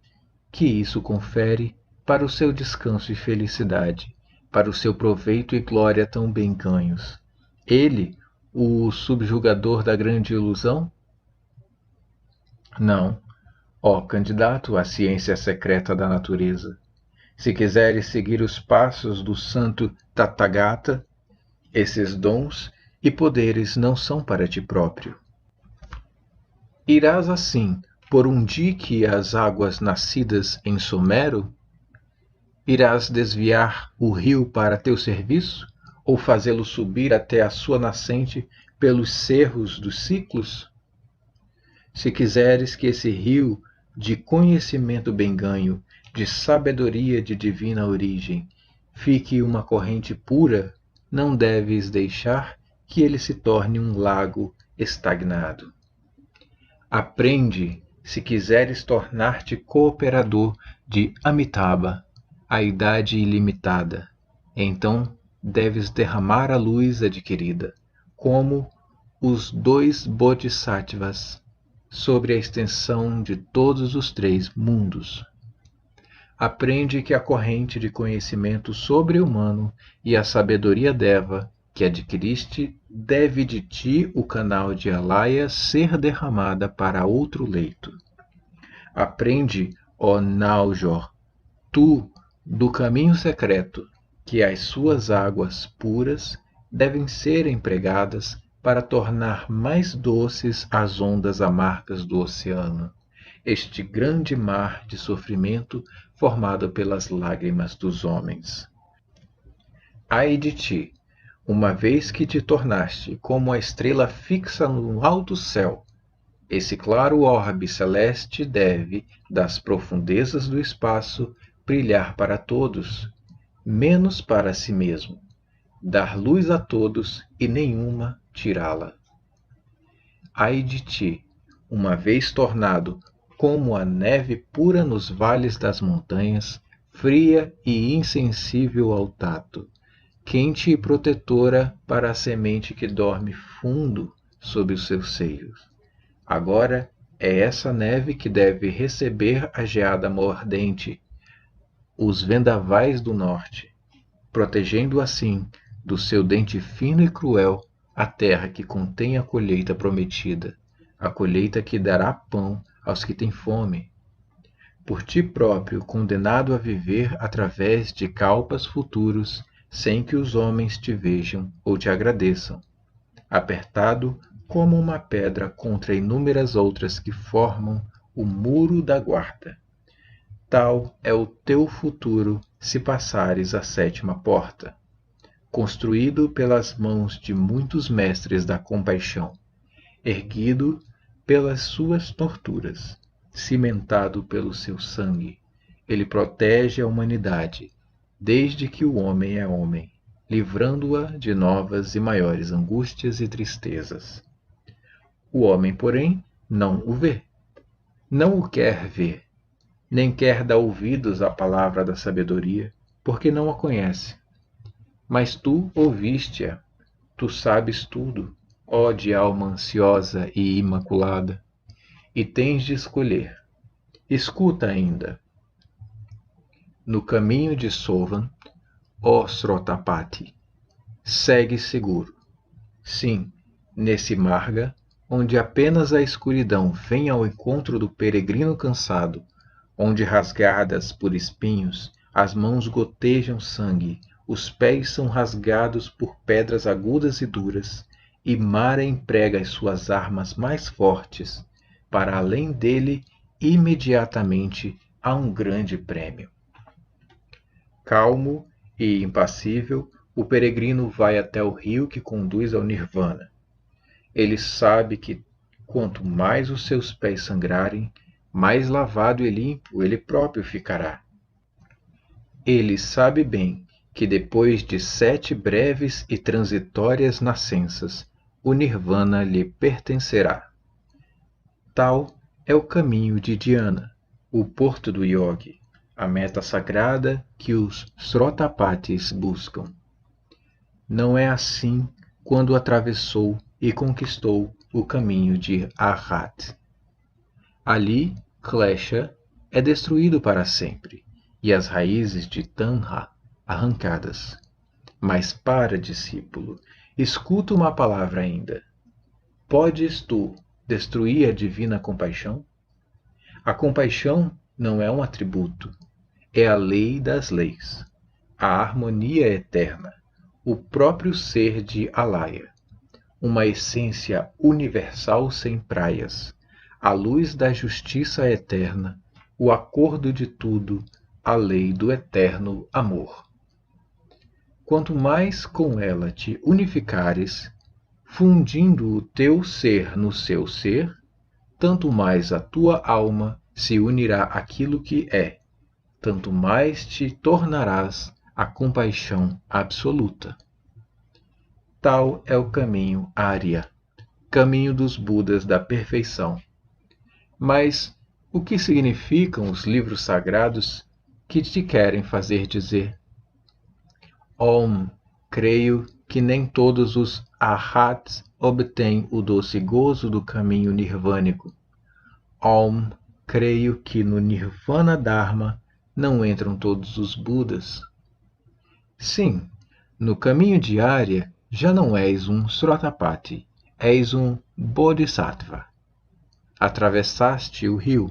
que isso confere para o seu descanso e felicidade, para o seu proveito e glória tão bem ganhos. Ele, o subjugador da grande ilusão? Não, ó candidato à ciência secreta da natureza. Se quiseres seguir os passos do santo Tathagata, esses dons e poderes não são para ti próprio. Irás assim por um dique às águas nascidas em Somero? Irás desviar o rio para teu serviço, ou fazê-lo subir até a sua nascente pelos cerros dos ciclos? Se quiseres que esse rio de conhecimento bem ganho, de sabedoria de divina origem, fique uma corrente pura, não deves deixar que ele se torne um lago estagnado. Aprende, se quiseres tornar-te cooperador de Amitabha, a idade ilimitada. Então deves derramar a luz adquirida, como os 2 bodhisattvas, sobre a extensão de todos os 3 mundos. Aprende que a corrente de conhecimento sobre-humano e a sabedoria Deva que adquiriste deve de ti o canal de Alaya ser derramada para outro leito. Aprende, ó Naujor, tu, do caminho secreto, que as suas águas puras devem ser empregadas para tornar mais doces as ondas amargas do oceano, este grande mar de sofrimento formado pelas lágrimas dos homens. Ai de ti, uma vez que te tornaste como a estrela fixa no alto céu, esse claro orbe celeste deve, das profundezas do espaço, brilhar para todos, menos para si mesmo, dar luz a todos e nenhuma tirá-la. Ai de ti, uma vez tornado como a neve pura nos vales das montanhas, fria e insensível ao tato, quente e protetora para a semente que dorme fundo sob os seus seios. Agora é essa neve que deve receber a geada mordente, os vendavais do norte, protegendo assim do seu dente fino e cruel a terra que contém a colheita prometida, a colheita que dará pão aos que têm fome. Por ti próprio condenado a viver através de kalpas futuros, sem que os homens te vejam ou te agradeçam, apertado como uma pedra contra inúmeras outras que formam o muro da guarda. Tal é o teu futuro se passares a 7ª porta, construído pelas mãos de muitos mestres da compaixão, erguido pelas suas torturas, cimentado pelo seu sangue. Ele protege a humanidade, desde que o homem é homem, livrando-a de novas e maiores angústias e tristezas. O homem, porém, não o vê, não o quer ver, nem quer dar ouvidos à palavra da sabedoria, porque não a conhece. Mas tu ouviste-a, tu sabes tudo, ó de alma ansiosa e imaculada, e tens de escolher. Escuta ainda. No caminho de Sovan, ó Srotapati, segue seguro. Sim, nesse marga, onde apenas a escuridão vem ao encontro do peregrino cansado, onde rasgadas por espinhos, as mãos gotejam sangue, os pés são rasgados por pedras agudas e duras, e Mara emprega as suas armas mais fortes, para além dele, imediatamente, há um grande prêmio. Calmo e impassível, o peregrino vai até o rio que conduz ao Nirvana. Ele sabe que, quanto mais os seus pés sangrarem, mais lavado e limpo ele próprio ficará. Ele sabe bem que depois de 7 breves e transitórias nascenças, o Nirvana lhe pertencerá. Tal é o caminho de Dhyana, o porto do yogi, a meta sagrada que os Srotapatis buscam. Não é assim quando atravessou e conquistou o caminho de Arhat. Ali, Klesha é destruído para sempre, e as raízes de Tanha arrancadas. Mas para, discípulo, escuta uma palavra ainda. Podes tu destruir a divina compaixão? A compaixão não é um atributo, é a lei das leis, a harmonia eterna, o próprio ser de Alaya, uma essência universal sem praias, a luz da justiça eterna, o acordo de tudo, a lei do eterno amor. Quanto mais com ela te unificares, fundindo o teu ser no seu ser, tanto mais a tua alma se unirá àquilo que é, tanto mais te tornarás a compaixão absoluta. Tal é o caminho Arya, caminho dos Budas da perfeição. Mas o que significam os livros sagrados que te querem fazer dizer? Om, creio que nem todos os Arhats obtêm o doce gozo do caminho nirvânico. Om, creio que no Nirvana Dharma não entram todos os Budas. Sim, no caminho de Arya já não és um Srotapati, és um Bodhisattva. Atravessaste o rio.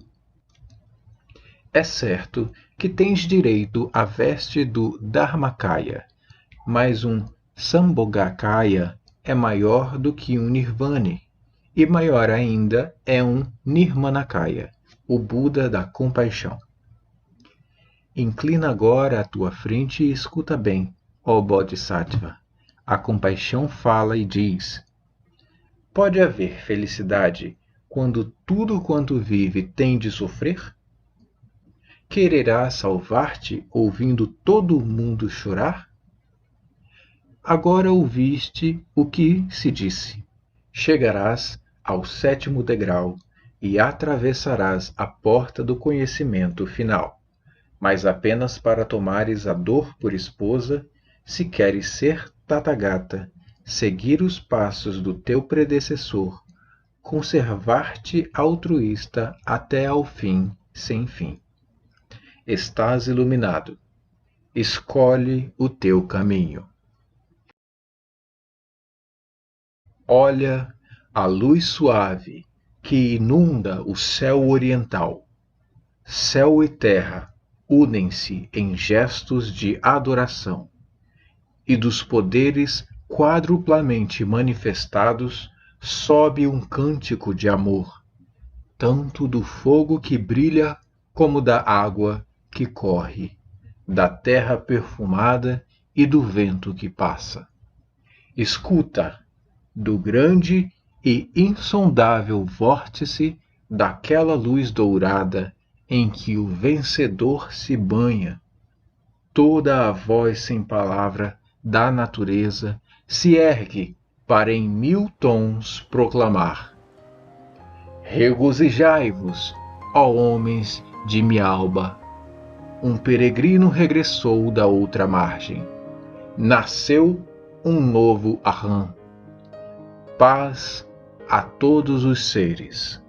É certo que tens direito à veste do Dharmakaya, mas um Sambhogakaya é maior do que um Nirvani, e maior ainda é um Nirmanakaya, o Buda da compaixão. Inclina agora a tua frente e escuta bem, ó Bodhisattva. A compaixão fala e diz: pode haver felicidade quando tudo quanto vive tem de sofrer? Quererás salvar-te ouvindo todo o mundo chorar? Agora ouviste o que se disse. Chegarás ao 7º degrau e atravessarás a porta do conhecimento final, mas apenas para tomares a dor por esposa, se queres ser Tathagata, seguir os passos do teu predecessor, conservar-te altruísta até ao fim, sem fim. Estás iluminado. Escolhe o teu caminho. Olha a luz suave que inunda o céu oriental. Céu e terra unem-se em gestos de adoração, e dos poderes quadruplamente manifestados sobe um cântico de amor, tanto do fogo que brilha como da água que corre, da terra perfumada e do vento que passa. Escuta, do grande e insondável vórtice daquela luz dourada em que o vencedor se banha, toda a voz sem palavra da natureza se ergue para em 1000 tons proclamar: regozijai-vos, ó homens de Mialba, um peregrino regressou da outra margem. Nasceu um novo Ahram. Paz a todos os seres.